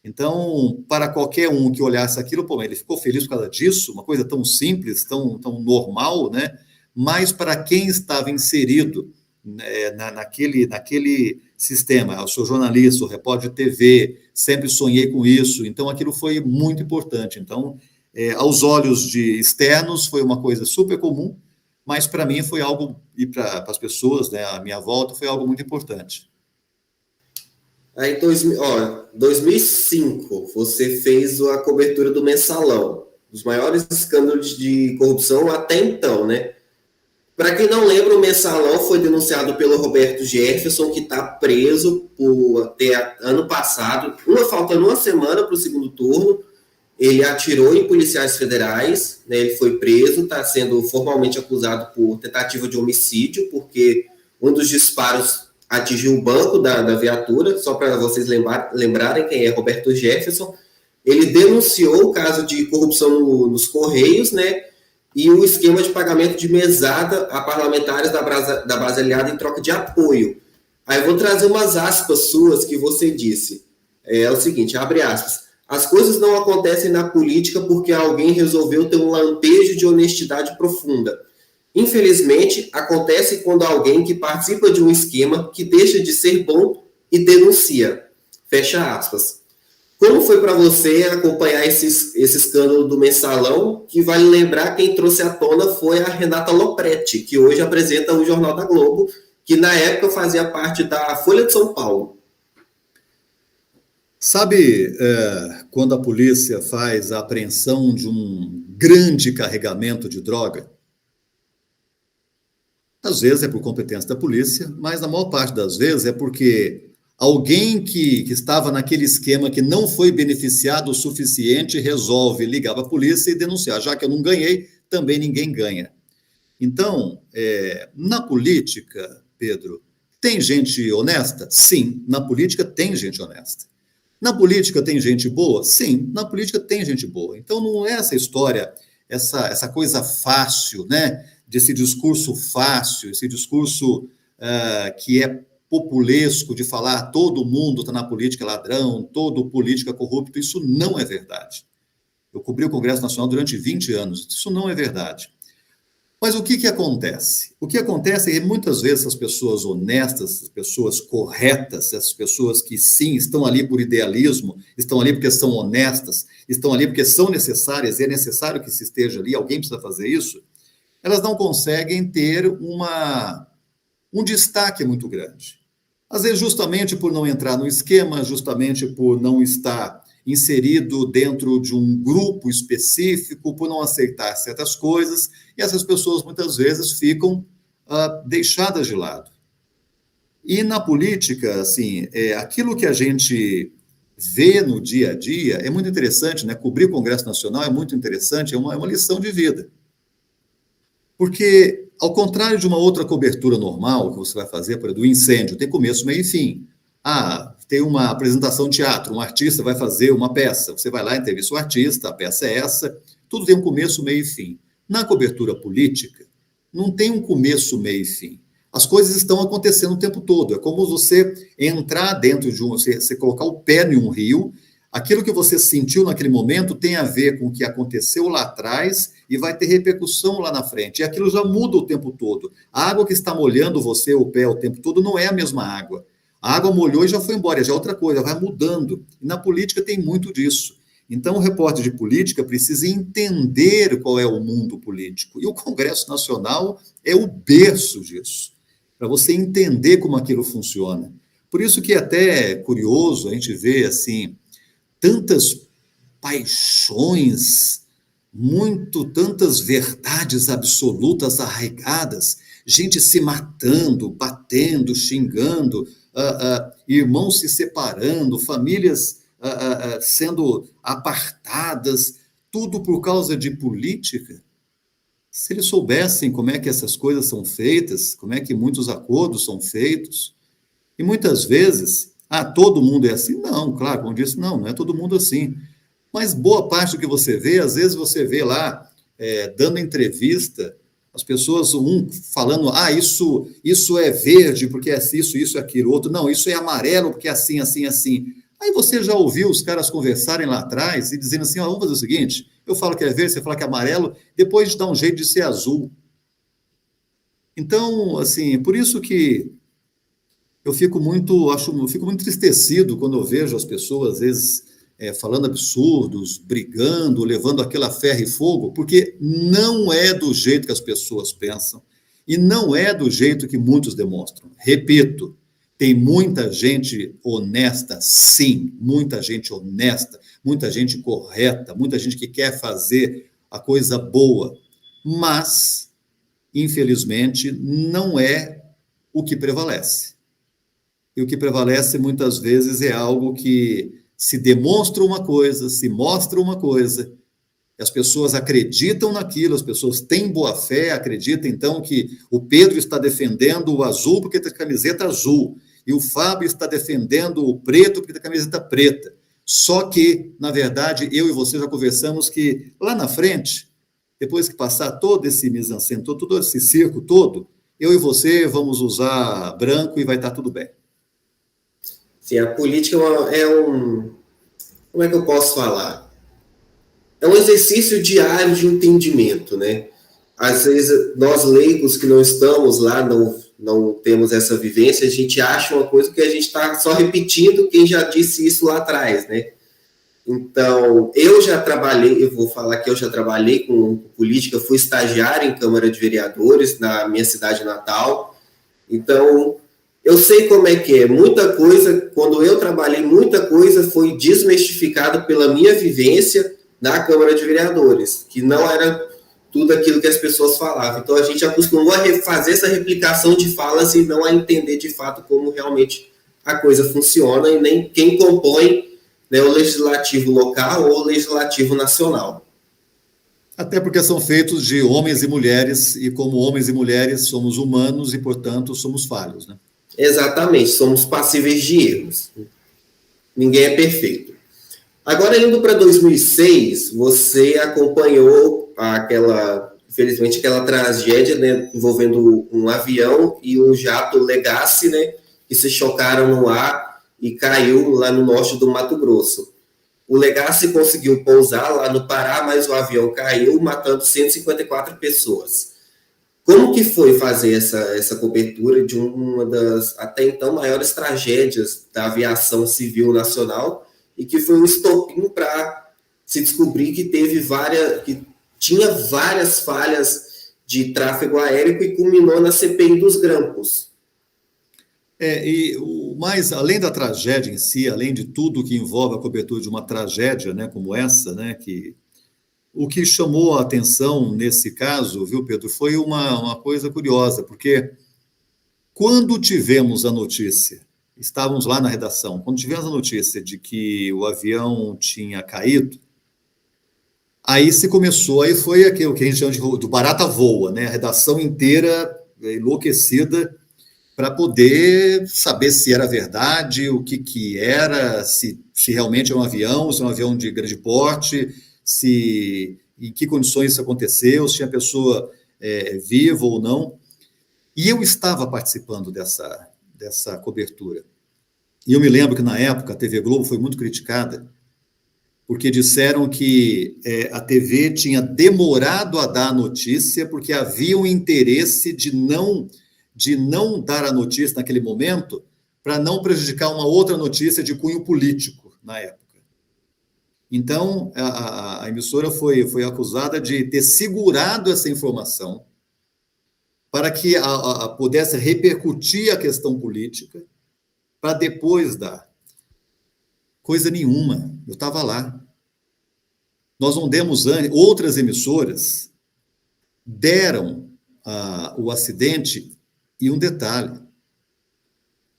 Então, para qualquer um que olhasse aquilo, pô, ele ficou feliz por causa disso, uma coisa tão simples, tão normal, né? Mas para quem estava inserido, né, naquele sistema, eu sou jornalista, sou repórter de TV, sempre sonhei com isso, então aquilo foi muito importante. Então, aos olhos de externos, foi uma coisa super comum, mas para mim foi algo, e para as pessoas, né, à minha volta, foi algo muito importante. Aí, 2005, você fez a cobertura do Mensalão, dos maiores escândalos de corrupção até então, né? Para quem não lembra, o Mensalão foi denunciado pelo Roberto Jefferson, que está preso por até ano passado, faltando uma semana para o segundo turno. Ele atirou em policiais federais, né? Ele foi preso, está sendo formalmente acusado por tentativa de homicídio, porque um dos disparos atingiu o banco da viatura. Só para vocês lembrarem quem é Roberto Jefferson. Ele denunciou o caso de corrupção nos Correios, né? E o esquema de pagamento de mesada a parlamentares da base aliada em troca de apoio. Aí eu vou trazer umas aspas suas que você disse. É o seguinte, abre aspas. As coisas não acontecem na política porque alguém resolveu ter um lampejo de honestidade profunda. Infelizmente, acontece quando alguém que participa de um esquema que deixa de ser bom e denuncia. Fecha aspas. Como foi para você acompanhar esse escândalo do Mensalão, que vale lembrar quem trouxe à tona foi a Renata Lopretti, que hoje apresenta o Jornal da Globo, que na época fazia parte da Folha de São Paulo. Sabe, quando a polícia faz a apreensão de um grande carregamento de droga? Às vezes é por competência da polícia, mas na maior parte das vezes é porque alguém que estava naquele esquema que não foi beneficiado o suficiente resolve ligar para a polícia e denunciar. Já que eu não ganhei, também ninguém ganha. Então, na política, Pedro, tem gente honesta? Sim, na política tem gente honesta. Na política tem gente boa? Sim, na política tem gente boa. Então não é essa história, essa coisa fácil, né? Desse discurso fácil, esse discurso que é populesco de falar todo mundo está na política ladrão, todo político é corrupto. Isso não é verdade. Eu cobri o Congresso Nacional durante 20 anos. Isso não é verdade. Mas o que acontece? O que acontece é que muitas vezes as pessoas honestas, as pessoas corretas, as pessoas que sim estão ali por idealismo, estão ali porque são honestas, estão ali porque são necessárias, e é necessário que se esteja ali, alguém precisa fazer isso, elas não conseguem ter um destaque muito grande. Às vezes justamente por não entrar no esquema, justamente por não estar inserido dentro de um grupo específico, por não aceitar certas coisas, e essas pessoas muitas vezes ficam deixadas de lado. E na política, assim, aquilo que a gente vê no dia a dia é muito interessante, né? Cobrir o Congresso Nacional é muito interessante, é uma lição de vida. Porque, ao contrário de uma outra cobertura normal que você vai fazer, por exemplo, do incêndio, tem começo, meio e fim. Tem uma apresentação de teatro, um artista vai fazer uma peça, você vai lá, entrevista o artista, a peça é essa, tudo tem um começo, meio e fim. Na cobertura política, não tem um começo, meio e fim. As coisas estão acontecendo o tempo todo. É como você entrar dentro de você colocar o pé em um rio, aquilo que você sentiu naquele momento tem a ver com o que aconteceu lá atrás e vai ter repercussão lá na frente. E aquilo já muda o tempo todo. A água que está molhando você, o pé, o tempo todo, não é a mesma água. A água molhou e já foi embora, já é outra coisa, vai mudando. E na política tem muito disso. Então, o repórter de política precisa entender qual é o mundo político. E o Congresso Nacional é o berço disso, para você entender como aquilo funciona. Por isso que é até curioso a gente ver, assim, tantas paixões, tantas verdades absolutas arraigadas, gente se matando, batendo, xingando, irmãos se separando, famílias sendo apartadas, tudo por causa de política. Se eles soubessem como é que essas coisas são feitas, como é que muitos acordos são feitos, E muitas vezes, todo mundo é assim? Não, claro, como disse, não é todo mundo assim. Mas boa parte do que você vê, às vezes você vê lá, dando entrevista, as pessoas, falando, isso é verde porque é isso, aquilo, outro, não, isso é amarelo porque é assim, assim, assim. Aí você já ouviu os caras conversarem lá atrás e dizendo assim, vamos fazer o seguinte, eu falo que é verde, você fala que é amarelo, depois a gente dá um jeito de ser azul. Então, assim, por isso que eu fico muito entristecido quando eu vejo as pessoas, às vezes, falando absurdos, brigando, levando aquela ferro e fogo, porque não é do jeito que as pessoas pensam e não é do jeito que muitos demonstram. Repito, tem muita gente honesta, sim, muita gente honesta, muita gente correta, muita gente que quer fazer a coisa boa, mas, infelizmente, não é o que prevalece. E o que prevalece muitas vezes é algo que se demonstra uma coisa, se mostra uma coisa, e as pessoas acreditam naquilo, as pessoas têm boa fé, acreditam então que o Pedro está defendendo o azul porque tem camiseta azul, e o Fábio está defendendo o preto porque tem camiseta preta. Só que, na verdade, eu e você já conversamos que lá na frente, depois que passar todo esse mise-en-scène, todo esse circo todo, eu e você vamos usar branco e vai estar tudo bem. Sim, a política como é que eu posso falar? É um exercício diário de entendimento, né? Às vezes, nós leigos que não estamos lá, não temos essa vivência, a gente acha uma coisa que a gente está só repetindo quem já disse isso lá atrás, né? Então, eu vou falar que eu já trabalhei com política, fui estagiário em Câmara de Vereadores na minha cidade natal, então eu sei como é que é. Muita coisa, quando eu trabalhei, muita coisa foi desmistificada pela minha vivência na Câmara de Vereadores, que não era tudo aquilo que as pessoas falavam. Então a gente acostumou a fazer essa replicação de falas e não a entender de fato como realmente a coisa funciona e nem quem compõe, né, o legislativo local ou o legislativo nacional. Até porque são feitos de homens e mulheres, e como homens e mulheres somos humanos e, portanto, somos falhos, né? Exatamente, somos passíveis de erros. Ninguém é perfeito. Agora, indo para 2006, você acompanhou infelizmente, aquela tragédia, né, envolvendo um avião e um jato Legacy, né, que se chocaram no ar e caiu lá no norte do Mato Grosso. O Legacy conseguiu pousar lá no Pará, mas o avião caiu, matando 154 pessoas. Como que foi fazer essa cobertura de uma das, até então, maiores tragédias da aviação civil nacional e que foi um estopim para se descobrir que que tinha várias falhas de tráfego aéreo e culminou na CPI dos grampos? Mas além da tragédia em si, além de tudo que envolve a cobertura de uma tragédia, né, como essa, né, o que chamou a atenção nesse caso, viu, Pedro, foi uma coisa curiosa, porque quando tivemos a notícia, estávamos lá na redação, quando tivemos a notícia de que o avião tinha caído, aí se começou, aí foi aquilo que a gente chama do barata voa, né? A redação inteira enlouquecida para poder saber se era verdade, o que era, se realmente é um avião, se é um avião de grande porte, em que condições isso aconteceu, se tinha pessoa viva ou não. E eu estava participando dessa cobertura. E eu me lembro que, na época, a TV Globo foi muito criticada, porque disseram que a TV tinha demorado a dar a notícia porque havia um interesse de não dar a notícia naquele momento para não prejudicar uma outra notícia de cunho político na época. Então, a emissora foi acusada de ter segurado essa informação para que pudesse repercutir a questão política para depois dar. Coisa nenhuma, eu estava lá. Nós não demos outras emissoras deram o acidente e um detalhe.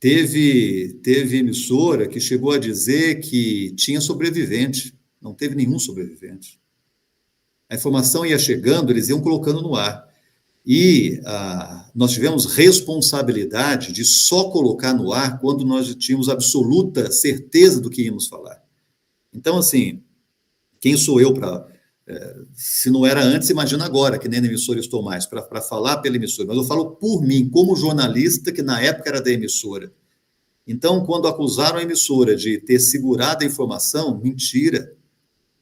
Teve emissora que chegou a dizer que tinha sobrevivente. Não teve nenhum sobrevivente. A informação ia chegando, eles iam colocando no ar. E nós tivemos responsabilidade de só colocar no ar quando nós tínhamos absoluta certeza do que íamos falar. Então, assim, quem sou eu para... se não era antes, imagina agora, que nem na emissora estou mais, para falar pela emissora. Mas eu falo por mim, como jornalista, que na época era da emissora. Então, quando acusaram a emissora de ter segurado a informação, mentira.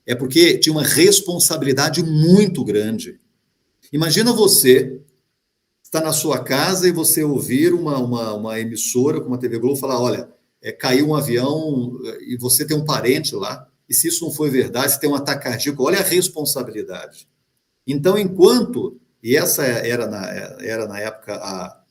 É porque tinha uma responsabilidade muito grande. Imagina você estar na sua casa e você ouvir uma emissora como a TV Globo falar, olha, caiu um avião e você tem um parente lá, e se isso não foi verdade, se tem um ataque cardíaco, olha a responsabilidade. Então, e essa era na época,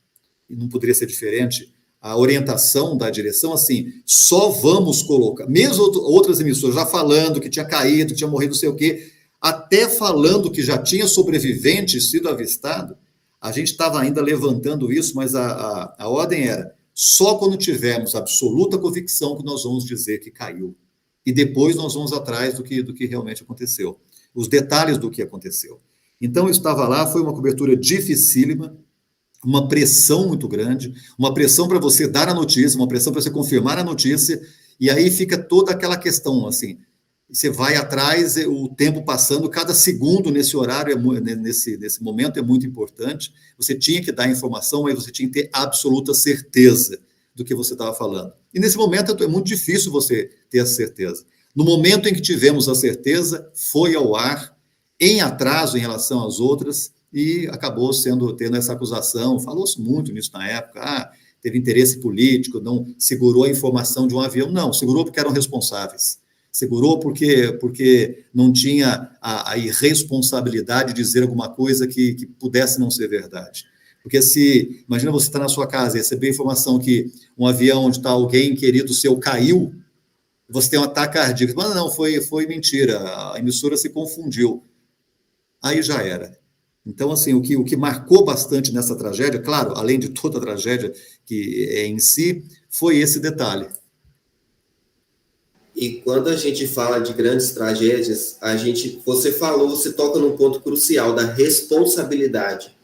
não poderia ser diferente, a orientação da direção, assim, só vamos colocar, mesmo outras emissoras já falando que tinha caído, que tinha morrido não sei o quê, até falando que já tinha sobrevivente sido avistado, a gente estava ainda levantando isso, mas a ordem era, só quando tivermos absoluta convicção que nós vamos dizer que caiu. E depois nós vamos atrás do que realmente aconteceu, os detalhes do que aconteceu. Então, eu estava lá, foi uma cobertura dificílima, uma pressão muito grande, uma pressão para você dar a notícia, uma pressão para você confirmar a notícia, e aí fica toda aquela questão, assim, você vai atrás, o tempo passando, cada segundo nesse horário, nesse momento é muito importante, você tinha que dar a informação, mas você tinha que ter absoluta certeza do que você estava falando. E nesse momento é muito difícil você ter a certeza. No momento em que tivemos a certeza, foi ao ar, em atraso em relação às outras, e acabou tendo essa acusação, falou-se muito nisso na época, teve interesse político, não segurou a informação de um avião, não, segurou porque eram responsáveis, segurou porque não tinha a irresponsabilidade de dizer alguma coisa que pudesse não ser verdade. Porque imagina você estar na sua casa e receber a informação que um avião onde está alguém querido seu caiu, você tem um ataque cardíaco, mas não, foi mentira, a emissora se confundiu. Aí já era. Então, assim, o que marcou bastante nessa tragédia, claro, além de toda a tragédia que é em si, foi esse detalhe. E quando a gente fala de grandes tragédias, você toca num ponto crucial da responsabilidade.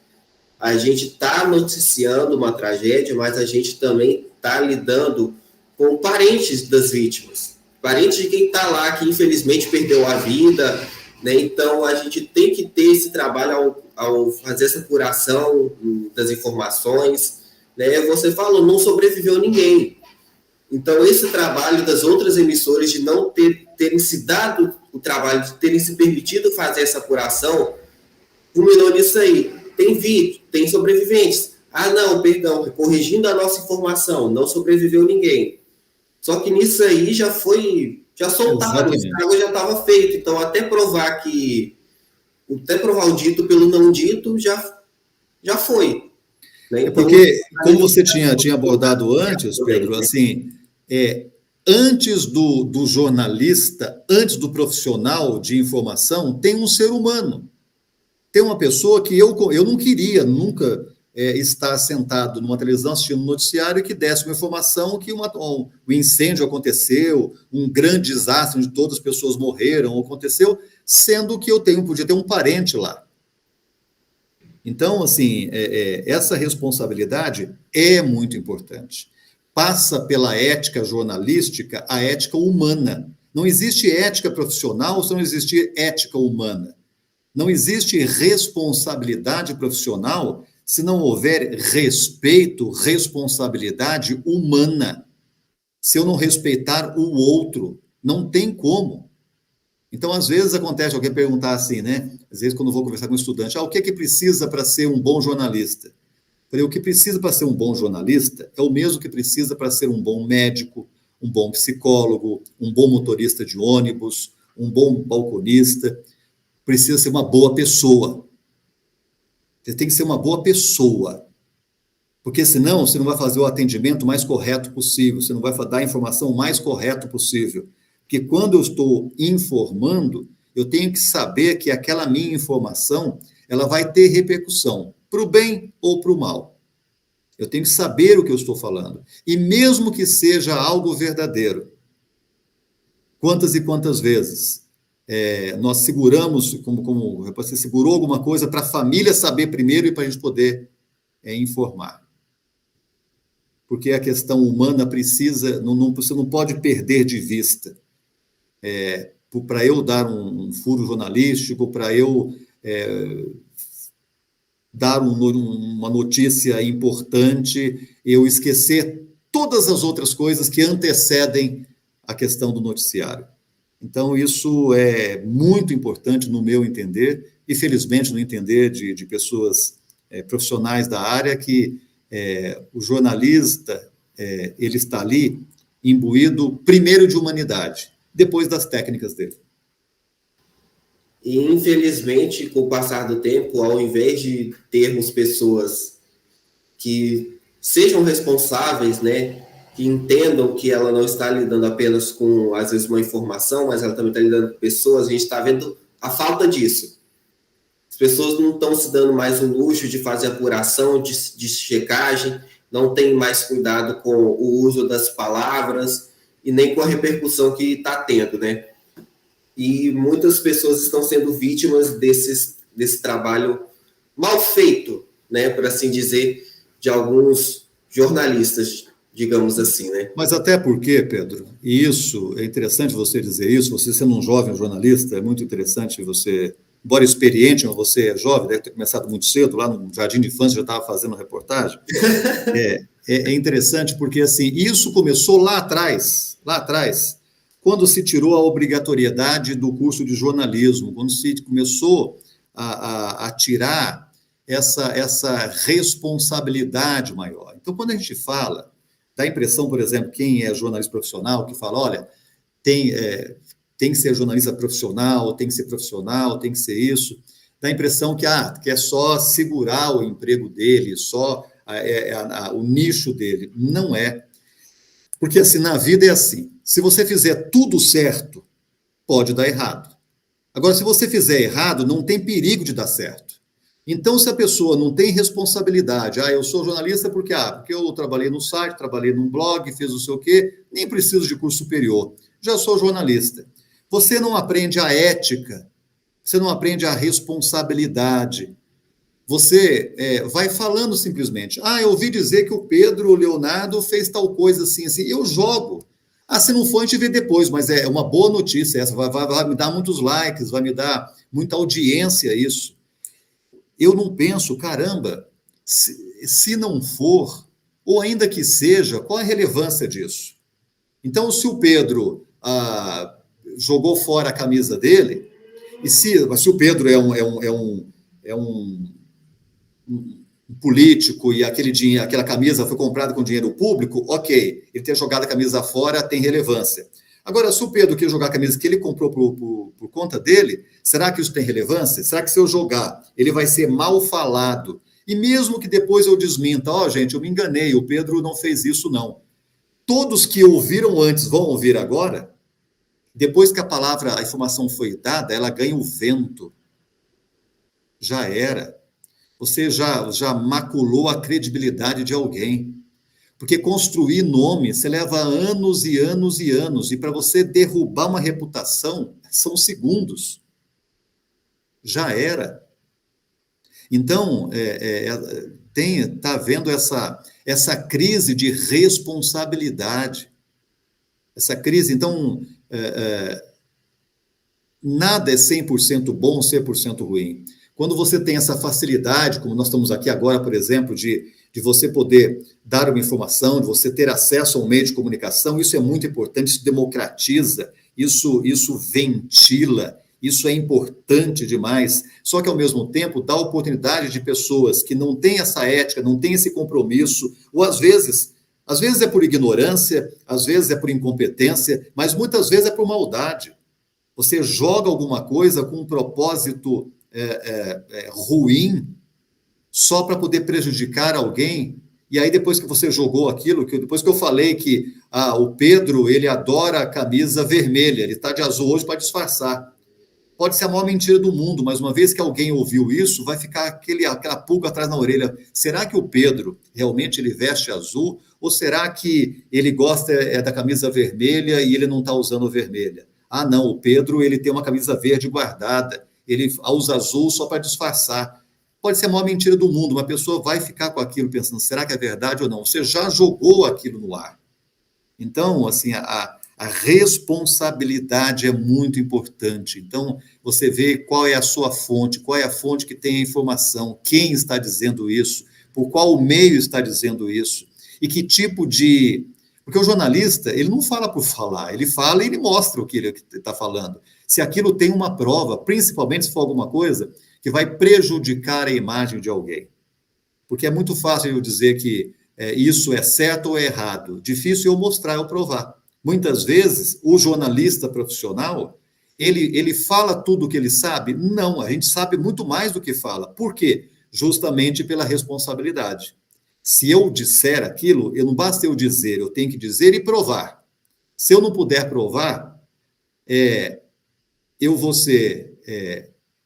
A gente está noticiando uma tragédia, mas a gente também está lidando com parentes das vítimas, parentes de quem está lá, que infelizmente perdeu a vida, né? Então, a gente tem que ter esse trabalho ao fazer essa apuração das informações, né? Você falou, não sobreviveu ninguém. Então, esse trabalho das outras emissoras de não terem se dado o trabalho, de terem se permitido fazer essa apuração, culminou nisso aí. Tem vídeo, tem sobreviventes. Não, perdão, corrigindo a nossa informação, não sobreviveu ninguém. Só que nisso aí já soltava, o estrago já estava feito. Então, até provar o dito pelo não dito, já foi. Né? Então, porque, como você tinha abordado antes, Pedro, assim, antes do jornalista, antes do profissional de informação, tem um ser humano. Tem uma pessoa que eu não queria nunca estar sentado numa televisão assistindo um noticiário que desse uma informação que um incêndio aconteceu, um grande desastre onde todas as pessoas morreram, aconteceu, sendo que eu podia ter um parente lá. Então, assim, essa responsabilidade é muito importante. Passa pela ética jornalística a ética humana. Não existe ética profissional se não existir ética humana. Não existe responsabilidade profissional se não houver respeito, responsabilidade humana. Se eu não respeitar o outro, não tem como. Então, às vezes acontece alguém perguntar assim, né? Às vezes, quando eu vou conversar com um estudante, o que é que precisa para ser um bom jornalista? Eu falei, o que precisa para ser um bom jornalista é o mesmo que precisa para ser um bom médico, um bom psicólogo, um bom motorista de ônibus, um bom balconista. Precisa ser uma boa pessoa. Você tem que ser uma boa pessoa. Porque senão você não vai fazer o atendimento mais correto possível, você não vai dar a informação mais correta possível. Porque quando eu estou informando, eu tenho que saber que aquela minha informação, ela vai ter repercussão, para o bem ou para o mal. Eu tenho que saber o que eu estou falando. E mesmo que seja algo verdadeiro, quantas e quantas vezes nós seguramos, como você segurou alguma coisa para a família saber primeiro e para a gente poder informar. Porque a questão humana precisa, você não pode perder de vista. Para eu dar um furo jornalístico, para eu dar uma notícia importante, eu esquecer todas as outras coisas que antecedem a questão do noticiário. Então, isso é muito importante no meu entender, e felizmente no entender de pessoas profissionais da área, que o jornalista ele está ali imbuído primeiro de humanidade, depois das técnicas dele. E, infelizmente, com o passar do tempo, ao invés de termos pessoas que sejam responsáveis, né, que entendam que ela não está lidando apenas com, às vezes, uma informação, mas ela também está lidando com pessoas, a gente está vendo a falta disso. As pessoas não estão se dando mais o luxo de fazer apuração, de checagem, não tem mais cuidado com o uso das palavras e nem com a repercussão que está tendo, né? E muitas pessoas estão sendo vítimas desse trabalho mal feito, né, por assim dizer, de alguns jornalistas, digamos assim, né? Mas até porque, Pedro, e isso, é interessante você dizer isso, você sendo um jovem jornalista, é muito interessante você, embora experiente, mas você é jovem, deve ter começado muito cedo, lá no Jardim de Infância já estava fazendo reportagem. É interessante porque, assim, isso começou lá atrás, quando se tirou a obrigatoriedade do curso de jornalismo, quando se começou a tirar essa responsabilidade maior. Então, quando a gente fala, dá a impressão, por exemplo, quem é jornalista profissional, que fala, olha, tem que ser jornalista profissional, tem que ser profissional, tem que ser isso, dá a impressão que é só segurar o emprego dele, só o nicho dele. Não é. Porque, assim, na vida é assim. Se você fizer tudo certo, pode dar errado. Agora, se você fizer errado, não tem perigo de dar certo. Então, se a pessoa não tem responsabilidade, eu sou jornalista porque eu trabalhei no site, trabalhei num blog, fiz não sei o quê, nem preciso de curso superior, já sou jornalista. Você não aprende a ética, você não aprende a responsabilidade. Você vai falando simplesmente, eu ouvi dizer que o Pedro Leonardo fez tal coisa assim, eu jogo. Se não for, a gente vê depois, mas é uma boa notícia essa, vai me dar muitos likes, vai me dar muita audiência isso. Eu não penso, caramba, se não for, ou ainda que seja, qual a relevância disso? Então, se o Pedro jogou fora a camisa dele, e se o Pedro é um político e aquela camisa foi comprada com dinheiro público, ok, ele ter jogado a camisa fora tem relevância. Agora, se o Pedro quer jogar a camisa que ele comprou por conta dele, será que isso tem relevância? Será que se eu jogar, ele vai ser mal falado? E mesmo que depois eu desminta, gente, eu me enganei, o Pedro não fez isso, não. Todos que ouviram antes vão ouvir agora? Depois que a informação foi dada, ela ganha o vento. Já era. Você já maculou a credibilidade de alguém. Porque construir nome, você leva anos e anos e anos, e para você derrubar uma reputação, são segundos. Já era. Então, está havendo essa crise de responsabilidade. Essa crise, então, nada é 100% bom, 100% ruim. Quando você tem essa facilidade, como nós estamos aqui agora, por exemplo, de você poder dar uma informação, de você ter acesso a um meio de comunicação, isso é muito importante, isso democratiza, isso ventila, isso é importante demais. Só que, ao mesmo tempo, dá oportunidade de pessoas que não têm essa ética, não têm esse compromisso, ou às vezes é por ignorância, às vezes é por incompetência, mas muitas vezes é por maldade. Você joga alguma coisa com um propósito ruim, só para poder prejudicar alguém, e aí depois que você jogou aquilo, depois que eu falei que o Pedro, ele adora a camisa vermelha, ele está de azul hoje para disfarçar. Pode ser a maior mentira do mundo, mas uma vez que alguém ouviu isso, vai ficar aquela pulga atrás na orelha. Será que o Pedro realmente ele veste azul? Ou será que ele gosta da camisa vermelha e ele não está usando vermelha? Ah, não, o Pedro ele tem uma camisa verde guardada, ele usa azul só para disfarçar. Pode ser a maior mentira do mundo, uma pessoa vai ficar com aquilo pensando, será que é verdade ou não? Você já jogou aquilo no ar. Então, assim, a responsabilidade é muito importante. Então, você vê qual é a sua fonte, qual é a fonte que tem a informação, quem está dizendo isso, por qual meio está dizendo isso, e que tipo de... Porque o jornalista, ele não fala por falar, ele fala e ele mostra o que ele está falando. Se aquilo tem uma prova, principalmente se for alguma coisa que vai prejudicar a imagem de alguém. Porque é muito fácil eu dizer que isso é certo ou é errado. Difícil eu mostrar, eu provar. Muitas vezes, o jornalista profissional, ele fala tudo o que ele sabe? Não, a gente sabe muito mais do que fala. Por quê? Justamente pela responsabilidade. Se eu disser aquilo, não basta eu dizer, eu tenho que dizer e provar. Se eu não puder provar, eu vou ser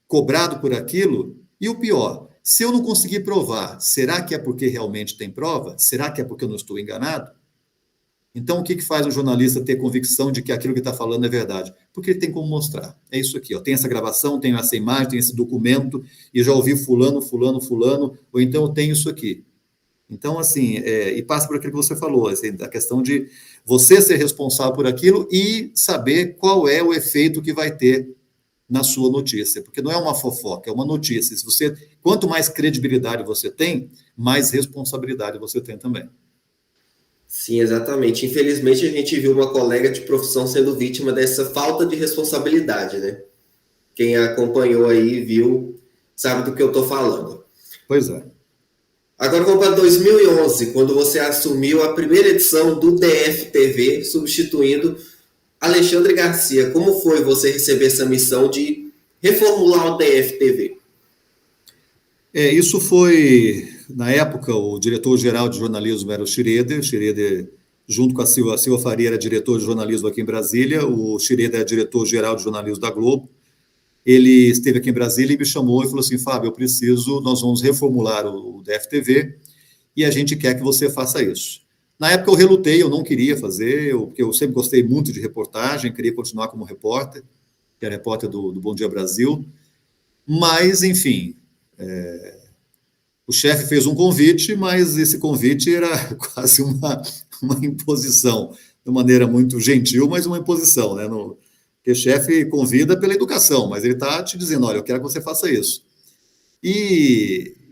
cobrado por aquilo, e o pior, se eu não conseguir provar, será que é porque realmente tem prova? Será que é porque eu não estou enganado? Então, o que faz um jornalista ter convicção de que aquilo que está falando é verdade? Porque ele tem como mostrar. É isso aqui, ó. Tem essa gravação, tem essa imagem, tem esse documento, e já ouvi fulano, ou então eu tenho isso aqui. Então, assim, e passa por aquilo que você falou, assim, a questão de você ser responsável por aquilo e saber qual é o efeito que vai ter na sua notícia, porque não é uma fofoca, é uma notícia. Quanto mais credibilidade você tem, mais responsabilidade você tem também. Sim, exatamente. Infelizmente, a gente viu uma colega de profissão sendo vítima dessa falta de responsabilidade, né? Quem acompanhou aí, viu, sabe do que eu estou falando. Pois é. Agora vamos para 2011, quando você assumiu a primeira edição do DF-TV, substituindo Alexandre Garcia. Como foi você receber essa missão de reformular o DF-TV? Isso foi, na época, o diretor-geral de jornalismo era o Schroeder, junto com a Silva Faria, era diretor de jornalismo aqui em Brasília, o Schroeder era diretor-geral de jornalismo da Globo. Ele esteve aqui em Brasília e me chamou e falou assim, Fábio, nós vamos reformular o DF-TV e a gente quer que você faça isso. Na época eu relutei, eu não queria fazer, porque eu sempre gostei muito de reportagem, queria continuar como repórter, que era repórter do Bom Dia Brasil, mas, enfim, o chefe fez um convite, mas esse convite era quase uma imposição, de maneira muito gentil, mas uma imposição, né? Porque o chefe convida pela educação, mas ele está te dizendo, olha, eu quero que você faça isso.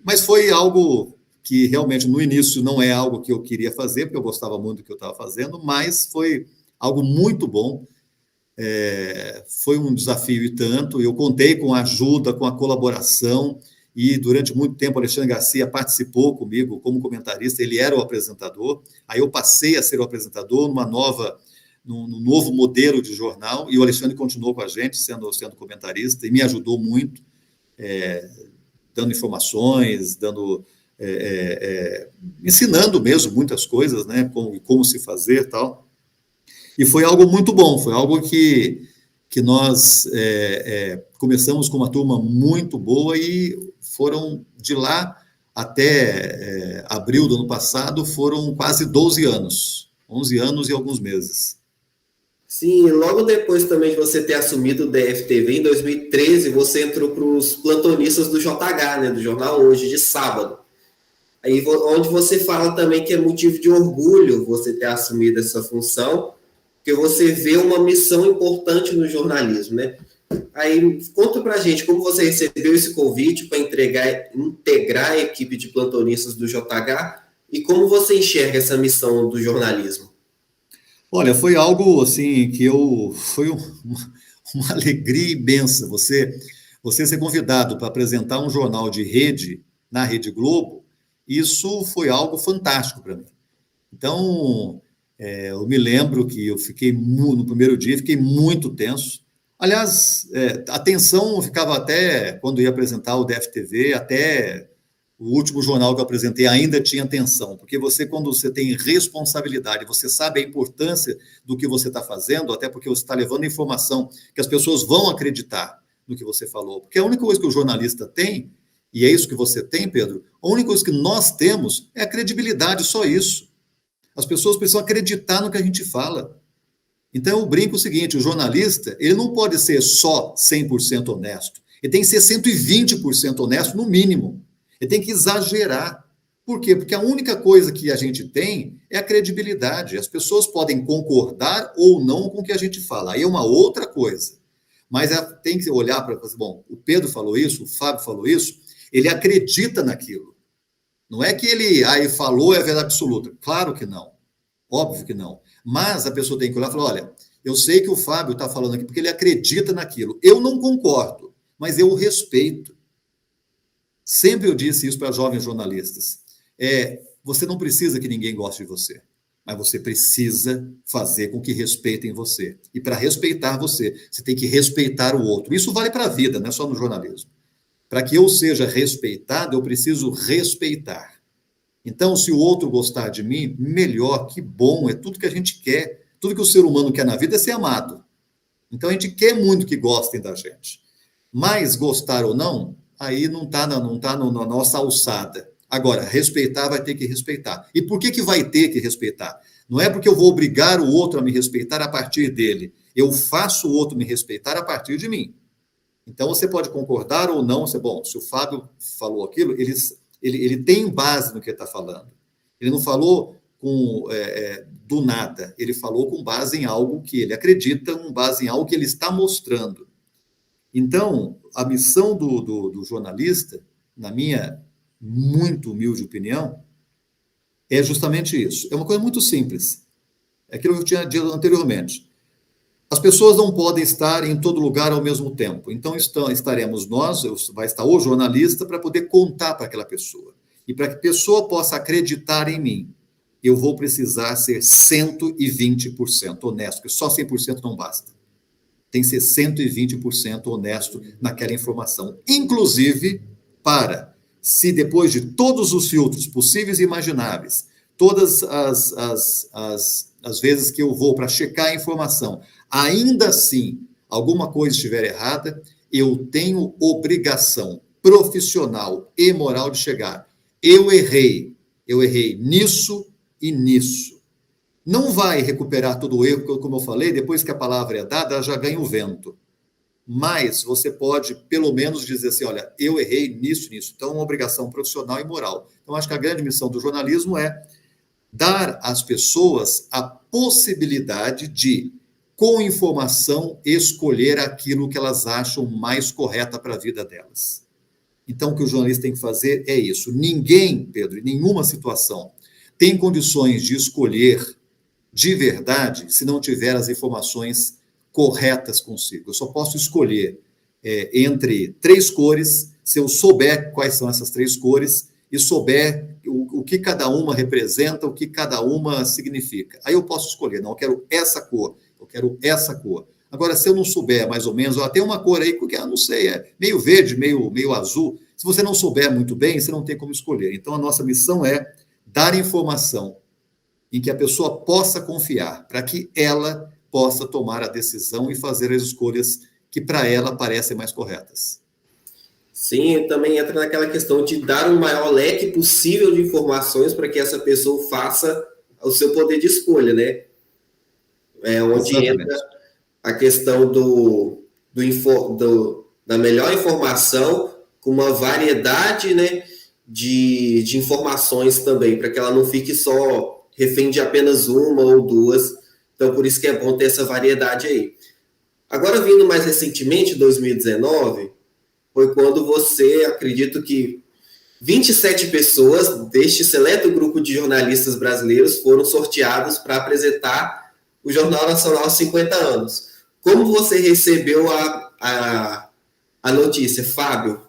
Mas foi algo que realmente no início não é algo que eu queria fazer, porque eu gostava muito do que eu estava fazendo, mas foi algo muito bom, foi um desafio e tanto, eu contei com a ajuda, com a colaboração, e durante muito tempo o Alexandre Garcia participou comigo como comentarista, ele era o apresentador, aí eu passei a ser o apresentador num novo modelo de jornal, e o Alexandre continuou com a gente, sendo comentarista, e me ajudou muito, dando informações, ensinando mesmo muitas coisas, né, como se fazer e tal. E foi algo muito bom, foi algo que nós começamos com uma turma muito boa e foram de lá até abril do ano passado, foram quase 12 anos, 11 anos e alguns meses. Sim, logo depois também de você ter assumido o DF-TV, em 2013, você entrou para os plantonistas do JH, né, do Jornal Hoje, de sábado. Aí, onde você fala também que é motivo de orgulho você ter assumido essa função, porque você vê uma missão importante no jornalismo, né? Aí, conta pra gente como você recebeu esse convite para integrar a equipe de plantonistas do JH e como você enxerga essa missão do jornalismo. Olha, foi algo assim foi uma alegria imensa você ser convidado para apresentar um jornal de rede na Rede Globo. Isso foi algo fantástico para mim. Então, eu me lembro que eu fiquei no primeiro dia fiquei muito tenso. Aliás, a tensão ficava até quando ia apresentar o DF-TV, até o último jornal que eu apresentei ainda tinha tensão, porque quando você tem responsabilidade, você sabe a importância do que você está fazendo, até porque você está levando informação que as pessoas vão acreditar no que você falou. Porque a única coisa que o jornalista tem, e é isso que você tem, Pedro, a única coisa que nós temos é a credibilidade, só isso. As pessoas precisam acreditar no que a gente fala. Então, eu brinco o seguinte, o jornalista, ele não pode ser só 100% honesto. Ele tem que ser 120% honesto, no mínimo. Ele tem que exagerar. Por quê? Porque a única coisa que a gente tem é a credibilidade. As pessoas podem concordar ou não com o que a gente fala. Aí é uma outra coisa. Mas tem que olhar para... Bom, o Pedro falou isso, o Fábio falou isso, ele acredita naquilo. Não é que ele falou é verdade absoluta. Claro que não. Óbvio que não. Mas a pessoa tem que olhar e falar, olha, eu sei que o Fábio está falando aqui porque ele acredita naquilo. Eu não concordo, mas eu o respeito. Sempre eu disse isso para jovens jornalistas. Você não precisa que ninguém goste de você, mas você precisa fazer com que respeitem você. E para respeitar você, você tem que respeitar o outro. Isso vale para a vida, não é só no jornalismo. Para que eu seja respeitado, eu preciso respeitar. Então, se o outro gostar de mim, melhor, que bom, é tudo que a gente quer. Tudo que o ser humano quer na vida é ser amado. Então, a gente quer muito que gostem da gente. Mas gostar ou não, aí não está na nossa alçada. Agora, respeitar vai ter que respeitar. E por que vai ter que respeitar? Não é porque eu vou obrigar o outro a me respeitar a partir dele. Eu faço o outro me respeitar a partir de mim. Então, você pode concordar ou não. Bom, se o Fábio falou aquilo, ele tem base no que ele está falando. Ele não falou do nada. Ele falou com base em algo que ele acredita, com base em algo que ele está mostrando. Então, a missão do jornalista, na minha muito humilde opinião, é justamente isso. É uma coisa muito simples. É aquilo que eu tinha dito anteriormente. As pessoas não podem estar em todo lugar ao mesmo tempo. Então, estaremos nós, vai estar o jornalista, para poder contar para aquela pessoa. E para que a pessoa possa acreditar em mim, eu vou precisar ser 120% honesto, porque só 100% não basta. Tem que ser 120% honesto naquela informação. Inclusive, se depois de todos os filtros possíveis e imagináveis, todas as vezes que eu vou para checar a informação, ainda assim, alguma coisa estiver errada, eu tenho obrigação profissional e moral de chegar. Eu errei nisso e nisso. Não vai recuperar todo o erro, como eu falei, depois que a palavra é dada, ela já ganha o vento. Mas você pode, pelo menos, dizer assim, olha, eu errei nisso. Então, é uma obrigação profissional e moral. Então, acho que a grande missão do jornalismo é dar às pessoas a possibilidade de, com informação, escolher aquilo que elas acham mais correta para a vida delas. Então, o que o jornalista tem que fazer é isso. Ninguém, Pedro, em nenhuma situação, tem condições de escolher de verdade se não tiver as informações corretas consigo. Eu só posso escolher entre 3 cores, se eu souber quais são essas 3 cores e souber o que cada uma representa, o que cada uma significa. Aí eu posso escolher, não, eu quero essa cor, eu quero essa cor. Agora, se eu não souber mais ou menos, tem uma cor aí que eu não sei, é meio verde, meio azul. Se você não souber muito bem, você não tem como escolher. Então, a nossa missão é dar informação em que a pessoa possa confiar, para que ela possa tomar a decisão e fazer as escolhas que para ela parecem mais corretas. Sim, também entra naquela questão de dar o maior leque possível de informações para que essa pessoa faça o seu poder de escolha, né? Onde Exatamente. entra a questão da melhor informação com uma variedade, né, de informações também, para que ela não fique só refém de apenas uma ou duas. Então, por isso que é bom ter essa variedade aí. Agora, vindo mais recentemente, 2019, foi quando você, acredito que 27 pessoas deste seleto grupo de jornalistas brasileiros foram sorteados para apresentar o Jornal Nacional 50 anos. Como você recebeu a notícia, Fábio?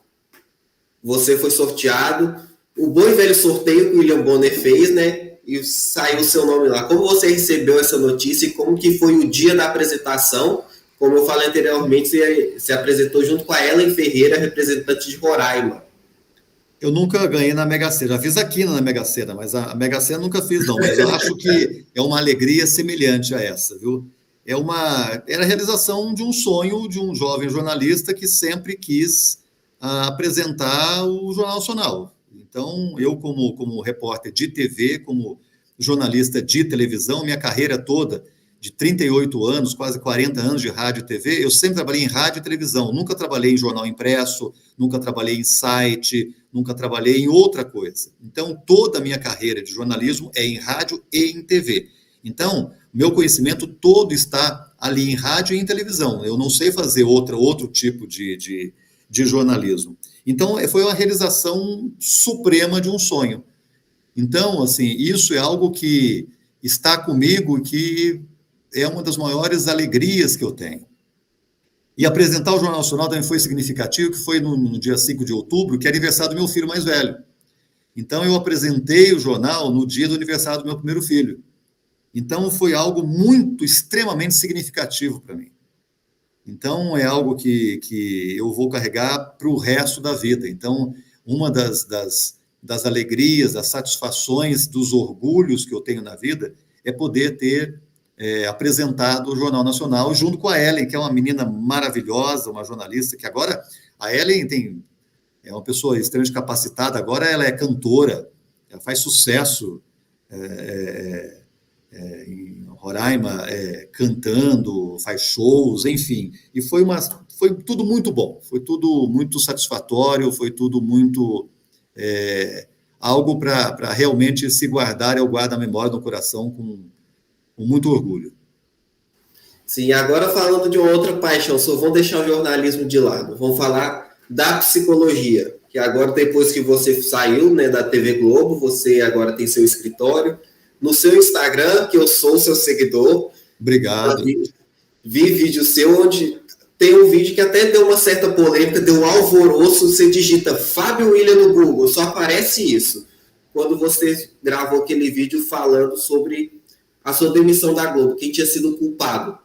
Você foi sorteado, o bom e velho sorteio que o William Bonner fez, né? E saiu o seu nome lá. Como você recebeu essa notícia e como que foi o dia da apresentação? Como eu falei anteriormente, você se apresentou junto com a Ellen Ferreira, representante de Roraima. Eu nunca ganhei na Mega Sena. Já fiz aqui na Mega Sena, mas a Mega Sena nunca fiz, não. Mas eu acho que é uma alegria semelhante a essa, viu? Era a realização de um sonho de um jovem jornalista que sempre quis apresentar o Jornal Nacional. Então, eu, como repórter de TV, como jornalista de televisão, minha carreira toda de 38 anos, quase 40 anos de rádio e TV, eu sempre trabalhei em rádio e televisão, nunca trabalhei em jornal impresso, nunca trabalhei em site, nunca trabalhei em outra coisa. Então, toda a minha carreira de jornalismo é em rádio e em TV. Então, meu conhecimento todo está ali em rádio e em televisão. Eu não sei fazer outro tipo de jornalismo. Então, foi uma realização suprema de um sonho. Então, assim, isso é algo que está comigo, que é uma das maiores alegrias que eu tenho. E apresentar o Jornal Nacional também foi significativo, que foi no dia 5 de outubro, que é aniversário do meu filho mais velho. Então, eu apresentei o jornal no dia do aniversário do meu primeiro filho. Então, foi algo extremamente significativo para mim. Então, é algo que eu vou carregar para o resto da vida. Então, uma das alegrias, das satisfações, dos orgulhos que eu tenho na vida é poder ter apresentado o Jornal Nacional junto com a Ellen, que é uma menina maravilhosa, uma jornalista, que agora a Ellen é uma pessoa extremamente capacitada, agora ela é cantora, ela faz sucesso em Roraima, cantando, faz shows, enfim, e foi tudo muito bom, foi tudo muito satisfatório, foi tudo muito algo para realmente se guardar, eu guardo a memória no coração com muito orgulho. Sim, agora falando de uma outra paixão, só vamos deixar o jornalismo de lado, vamos falar da psicologia, que agora depois que você saiu, né, da TV Globo, você agora tem seu escritório, no seu Instagram, que eu sou seu seguidor. Obrigado. Vi vídeo seu onde tem um vídeo que até deu uma certa polêmica, deu um alvoroço, você digita Fábio Willian no Google, só aparece isso. Quando você gravou aquele vídeo falando sobre a sua demissão da Globo, quem tinha sido culpado.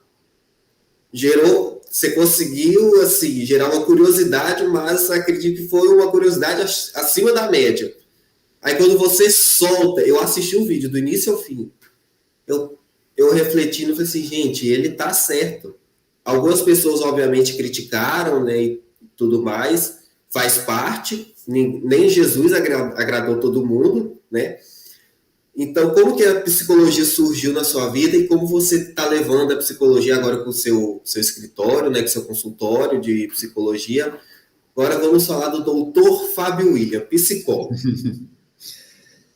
Você conseguiu, assim, gerar uma curiosidade, mas acredito que foi uma curiosidade acima da média. Aí quando você solta, eu assisti o vídeo do início ao fim, eu refletindo, falei assim, gente, ele tá certo. Algumas pessoas, obviamente, criticaram, né, e tudo mais, faz parte, nem Jesus agradou todo mundo, né? Então, como que a psicologia surgiu na sua vida e como você está levando a psicologia agora com o seu escritório, né, com o seu consultório de psicologia? Agora vamos falar do doutor Fábio Willian, psicólogo.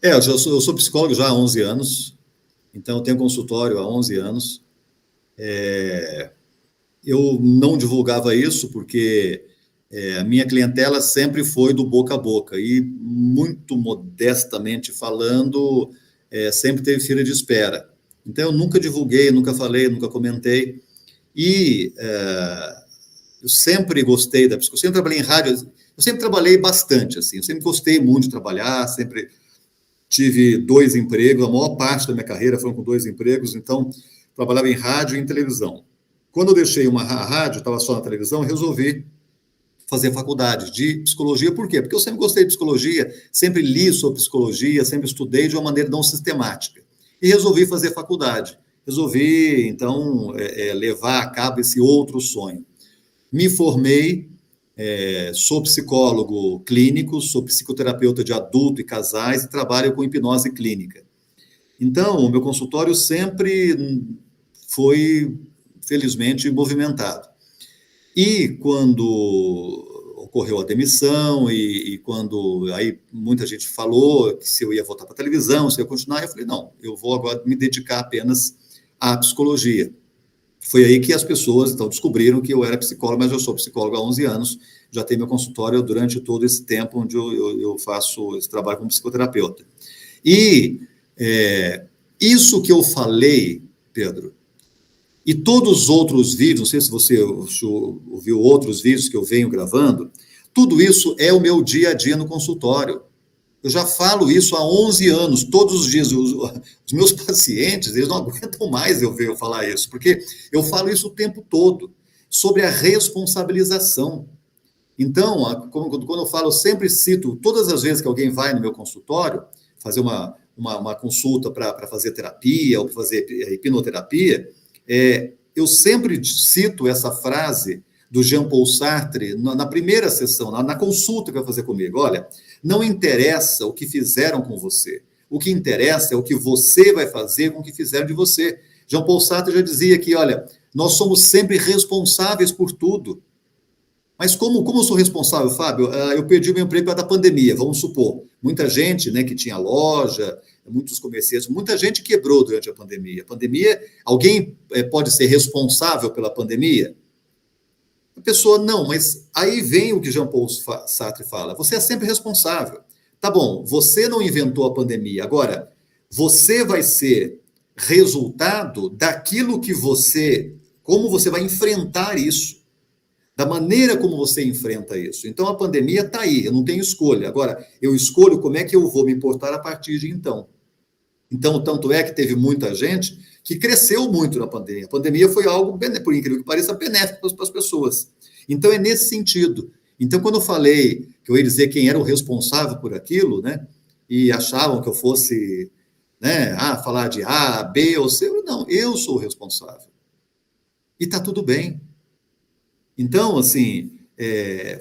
Eu sou psicólogo já há 11 anos, então eu tenho consultório há 11 anos. Eu não divulgava isso porque a minha clientela sempre foi do boca a boca e, muito modestamente falando, sempre teve fila de espera. Então, eu nunca divulguei, nunca falei, nunca comentei. E eu sempre gostei da psicologia, sempre trabalhei em rádio, eu sempre trabalhei bastante, assim, eu sempre gostei muito de trabalhar, sempre tive 2 empregos, a maior parte da minha carreira foram com 2 empregos, então, trabalhava em rádio e em televisão. Quando eu deixei a rádio, estava só na televisão, resolvi fazer faculdade de psicologia. Por quê? Porque eu sempre gostei de psicologia, sempre li sobre psicologia, sempre estudei de uma maneira não sistemática. E resolvi fazer faculdade. Resolvi, então, levar a cabo esse outro sonho. Me formei, sou psicólogo clínico, sou psicoterapeuta de adulto e casais e trabalho com hipnose clínica. Então, o meu consultório sempre foi, felizmente, movimentado. E quando ocorreu a demissão e quando aí muita gente falou que se eu ia voltar para a televisão, se eu ia continuar, eu falei, não, eu vou agora me dedicar apenas à psicologia. Foi aí que as pessoas, então, descobriram que eu era psicólogo, mas eu sou psicólogo há 11 anos, já tenho meu consultório durante todo esse tempo onde eu faço esse trabalho como psicoterapeuta. E isso que eu falei, Pedro, e todos os outros vídeos, não sei se você ouviu outros vídeos que eu venho gravando, tudo isso é o meu dia a dia no consultório. Eu já falo isso há 11 anos, todos os dias. Os meus pacientes, eles não aguentam mais eu falar isso, porque eu falo isso o tempo todo, sobre a responsabilização. Então, quando eu falo, eu sempre cito, todas as vezes que alguém vai no meu consultório, fazer uma consulta para fazer terapia ou para fazer hipnoterapia, eu sempre cito essa frase do Jean-Paul Sartre na primeira sessão, na consulta que vai fazer comigo. Olha, não interessa o que fizeram com você. O que interessa é o que você vai fazer com o que fizeram de você. Jean Paul Sartre já dizia que, olha, nós somos sempre responsáveis por tudo. Mas como eu sou responsável, Fábio? Eu perdi o meu emprego por causa da pandemia, vamos supor. Muita gente, né, que tinha loja, muitos comerciantes, muita gente quebrou durante a pandemia. Alguém pode ser responsável pela pandemia? A pessoa, não, mas aí vem o que Jean Paul Sartre fala, você é sempre responsável. Tá bom, você não inventou a pandemia, agora, você vai ser resultado daquilo que como você vai enfrentar isso, da maneira como você enfrenta isso. Então, a pandemia está aí, eu não tenho escolha. Agora, eu escolho como é que eu vou me portar a partir de então. Então, tanto é que teve muita gente que cresceu muito na pandemia. A pandemia foi algo, por incrível que pareça, benéfico para as pessoas. Então, é nesse sentido. Então, quando eu falei que eu ia dizer quem era o responsável por aquilo, né, e achavam que eu fosse, né, falar de A, B ou C, não, eu sou o responsável. E está tudo bem. Então, assim,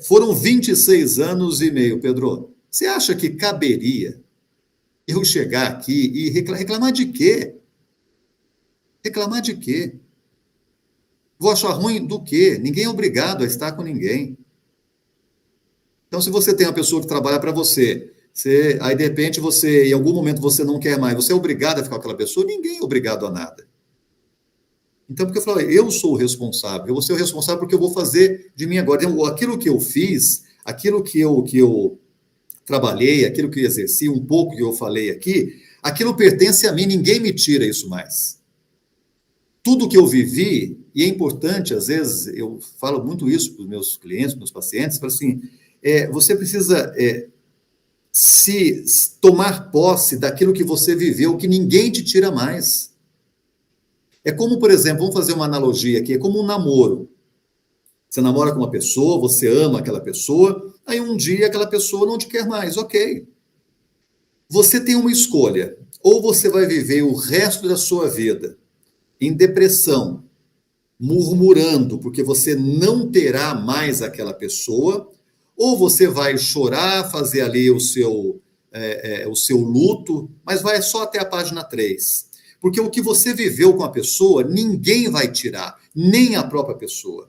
foram 26 anos e meio, Pedro. Você acha que caberia eu chegar aqui e reclamar de quê? Reclamar de quê? Vou achar ruim do quê? Ninguém é obrigado a estar com ninguém. Então, se você tem uma pessoa que trabalha para você, aí de repente em algum momento você não quer mais, você é obrigado a ficar com aquela pessoa, ninguém é obrigado a nada. Então, porque eu falo, eu sou o responsável, eu vou ser o responsável porque eu vou fazer de mim agora. Então, aquilo que eu fiz, aquilo que eu trabalhei, aquilo que eu exerci, um pouco que eu falei aqui, aquilo pertence a mim, ninguém me tira isso mais. Tudo que eu vivi, e é importante, às vezes, eu falo muito isso para os meus clientes, para os meus pacientes, falo assim, você precisa se tomar posse daquilo que você viveu, que ninguém te tira mais. É como, por exemplo, vamos fazer uma analogia aqui, é como um namoro. Você namora com uma pessoa, você ama aquela pessoa, aí um dia aquela pessoa não te quer mais, ok. Você tem uma escolha, ou você vai viver o resto da sua vida em depressão, murmurando, porque você não terá mais aquela pessoa, ou você vai chorar, fazer ali o seu luto, mas vai só até a página 3. Porque o que você viveu com a pessoa, ninguém vai tirar, nem a própria pessoa.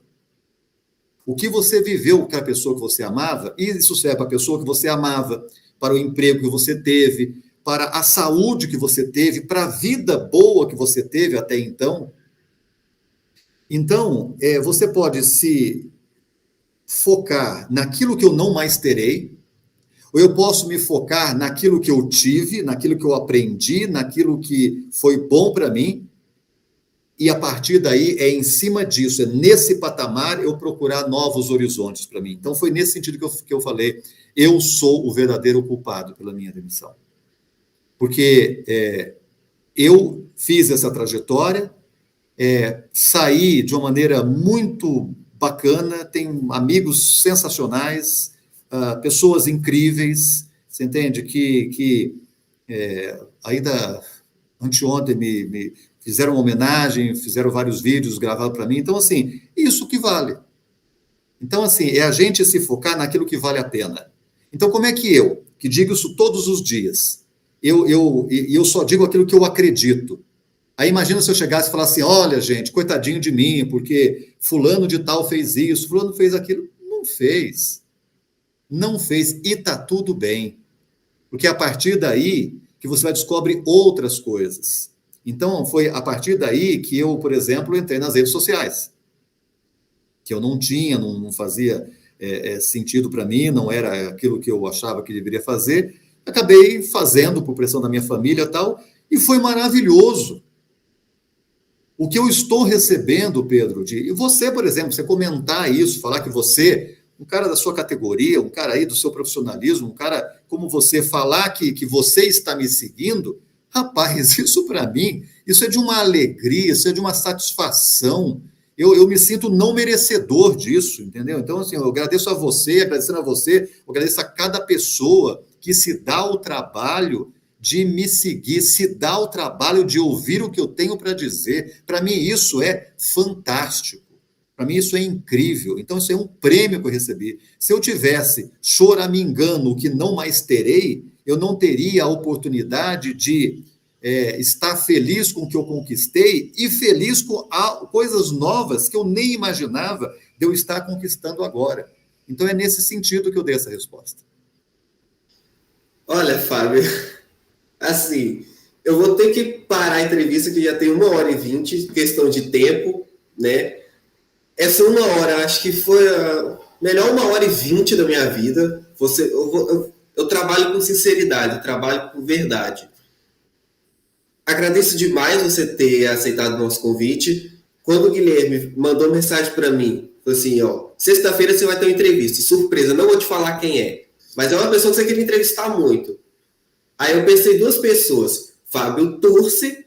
O que você viveu com a pessoa que você amava, e isso serve para a pessoa que você amava, para o emprego que você teve, para a saúde que você teve, para a vida boa que você teve até então. Então, você pode se focar naquilo que eu não mais terei, ou eu posso me focar naquilo que eu tive, naquilo que eu aprendi, naquilo que foi bom para mim, e a partir daí em cima disso, nesse patamar eu procurar novos horizontes para mim. Então foi nesse sentido que eu falei, eu sou o verdadeiro culpado pela minha demissão. Porque eu fiz essa trajetória, saí de uma maneira muito bacana, tenho amigos sensacionais, pessoas incríveis, você entende? Que ainda anteontem me fizeram uma homenagem, fizeram vários vídeos gravados para mim. Então, assim, isso que vale. Então, assim, é a gente se focar naquilo que vale a pena. Então, como é que digo isso todos os dias, eu só digo aquilo que eu acredito. Aí imagina se eu chegasse e falasse assim, olha, gente, coitadinho de mim, porque fulano de tal fez isso, fulano fez aquilo. Não fez. Não fez, e está tudo bem. Porque é a partir daí que você vai descobrir outras coisas. Então, foi a partir daí que eu, por exemplo, entrei nas redes sociais. Que eu não tinha, não fazia sentido para mim, não era aquilo que eu achava que deveria fazer. Acabei fazendo por pressão da minha família e tal, e foi maravilhoso. O que eu estou recebendo, Pedro, e você, por exemplo, você comentar isso, falar que você, um cara da sua categoria, um cara aí do seu profissionalismo, um cara como você, falar que você está me seguindo, rapaz, isso para mim, isso é de uma alegria, isso é de uma satisfação. Eu me sinto não merecedor disso, entendeu? Então, assim, eu agradeço a você, agradecendo a você, eu agradeço a cada pessoa que se dá o trabalho de me seguir, se dá o trabalho de ouvir o que eu tenho para dizer. Para mim, isso é fantástico. Para mim, isso é incrível. Então, isso é um prêmio que eu recebi. Se eu tivesse choramingando o que não mais terei, eu não teria a oportunidade de estar feliz com o que eu conquistei e feliz com coisas novas que eu nem imaginava de eu estar conquistando agora. Então, é nesse sentido que eu dei essa resposta. Olha, Fábio, assim, eu vou ter que parar a entrevista, que já tem 1h20, questão de tempo, né? Essa 1 hora, acho que foi a melhor 1h20 da minha vida. Eu trabalho com sinceridade, trabalho com verdade. Agradeço demais você ter aceitado o nosso convite. Quando o Guilherme mandou mensagem para mim, falou assim, sexta-feira você vai ter uma entrevista, surpresa, não vou te falar quem é, mas é uma pessoa que você queria entrevistar muito. Aí eu pensei 2 pessoas, Fábio Turci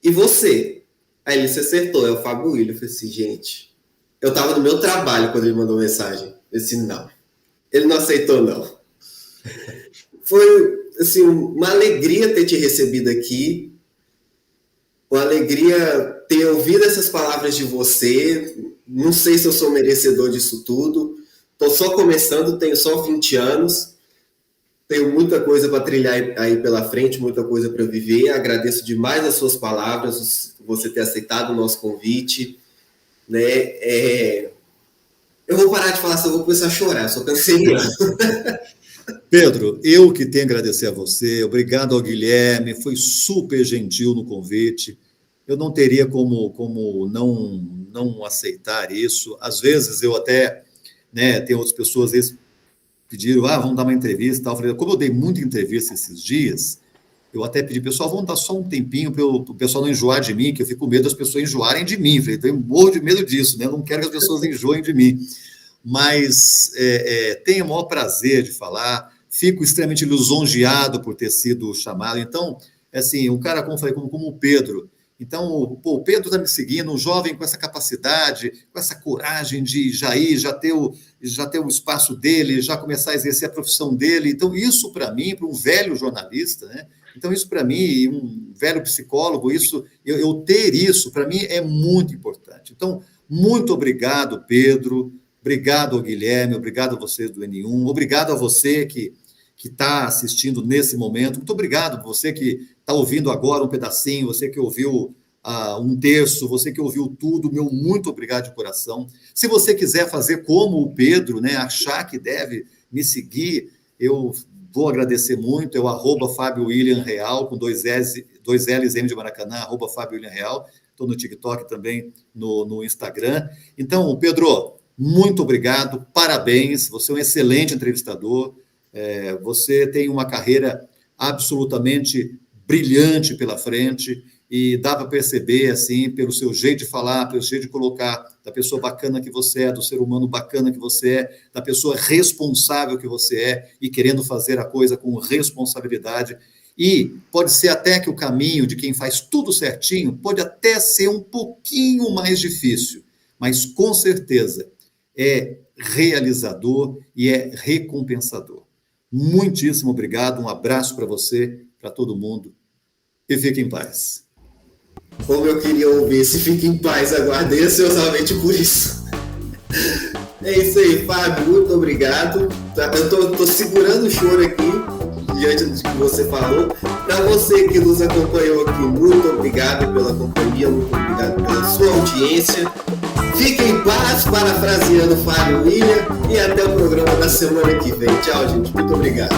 e você. Aí ele se acertou, é o Fábio Willian. Eu falei assim, gente, eu estava no meu trabalho quando ele mandou mensagem. Eu disse, não, ele não aceitou, não. Foi, assim, uma alegria ter te recebido aqui, uma alegria ter ouvido essas palavras de você. Não sei se eu sou merecedor disso tudo. Estou só começando, tenho só 20 anos. Tenho muita coisa para trilhar aí pela frente, muita coisa para viver. Agradeço demais as suas palavras, você ter aceitado o nosso convite. Né? Eu vou parar de falar, só vou começar a chorar, só canseriano. Pedro, eu que tenho a agradecer a você, obrigado ao Guilherme, foi super gentil no convite. Eu não teria como não aceitar isso. Às vezes eu até, tem outras pessoas, às vezes, pediram, vamos dar uma entrevista e tal. Eu falei, como eu dei muita entrevista esses dias, eu até pedi, pessoal, vamos dar só um tempinho para o pessoal não enjoar de mim, que eu fico com medo das pessoas enjoarem de mim. Eu falei, então eu morro de medo disso, né? Eu não quero que as pessoas enjoem de mim. Mas tenho o maior prazer de falar, fico extremamente lisonjeado por ter sido chamado. Então, assim, um cara, como eu falei, como o Pedro. Então, o Pedro está me seguindo, um jovem com essa capacidade, com essa coragem de já ter o espaço dele, já começar a exercer a profissão dele. Então, isso para mim, para um velho jornalista, né? Então, isso para mim, um velho psicólogo, eu ter isso, para mim, é muito importante. Então, muito obrigado, Pedro, obrigado ao Guilherme, obrigado a vocês do N1, obrigado a você que está assistindo nesse momento, muito obrigado, você que está ouvindo agora um pedacinho, você que ouviu um terço, você que ouviu tudo, meu muito obrigado de coração. Se você quiser fazer como o Pedro, né, achar que deve me seguir, eu vou agradecer muito, é o @Fábio Willian Real, com 2 L's, M de Maracanã, @Fábio Willian Real, estou no TikTok também, no Instagram. Então, Pedro, muito obrigado, parabéns, você é um excelente entrevistador, você tem uma carreira absolutamente brilhante pela frente e dá para perceber, assim, pelo seu jeito de falar, pelo jeito de colocar, da pessoa bacana que você é, do ser humano bacana que você é, da pessoa responsável que você é e querendo fazer a coisa com responsabilidade. E pode ser até que o caminho de quem faz tudo certinho pode até ser um pouquinho mais difícil, mas com certeza é realizador e é recompensador. Muitíssimo obrigado, um abraço para você, para todo mundo, e fique em paz. Como eu queria ouvir esse fique em paz, aguardei ansiosamente por isso. É isso aí, Fábio, muito obrigado. Eu tô segurando o choro aqui, diante do que você falou. Para você que nos acompanhou aqui, muito obrigado pela companhia, muito obrigado pela sua audiência. Fique em paz, parafraseando Fábio Willian, e até o programa da semana que vem. Tchau, gente. Muito obrigado.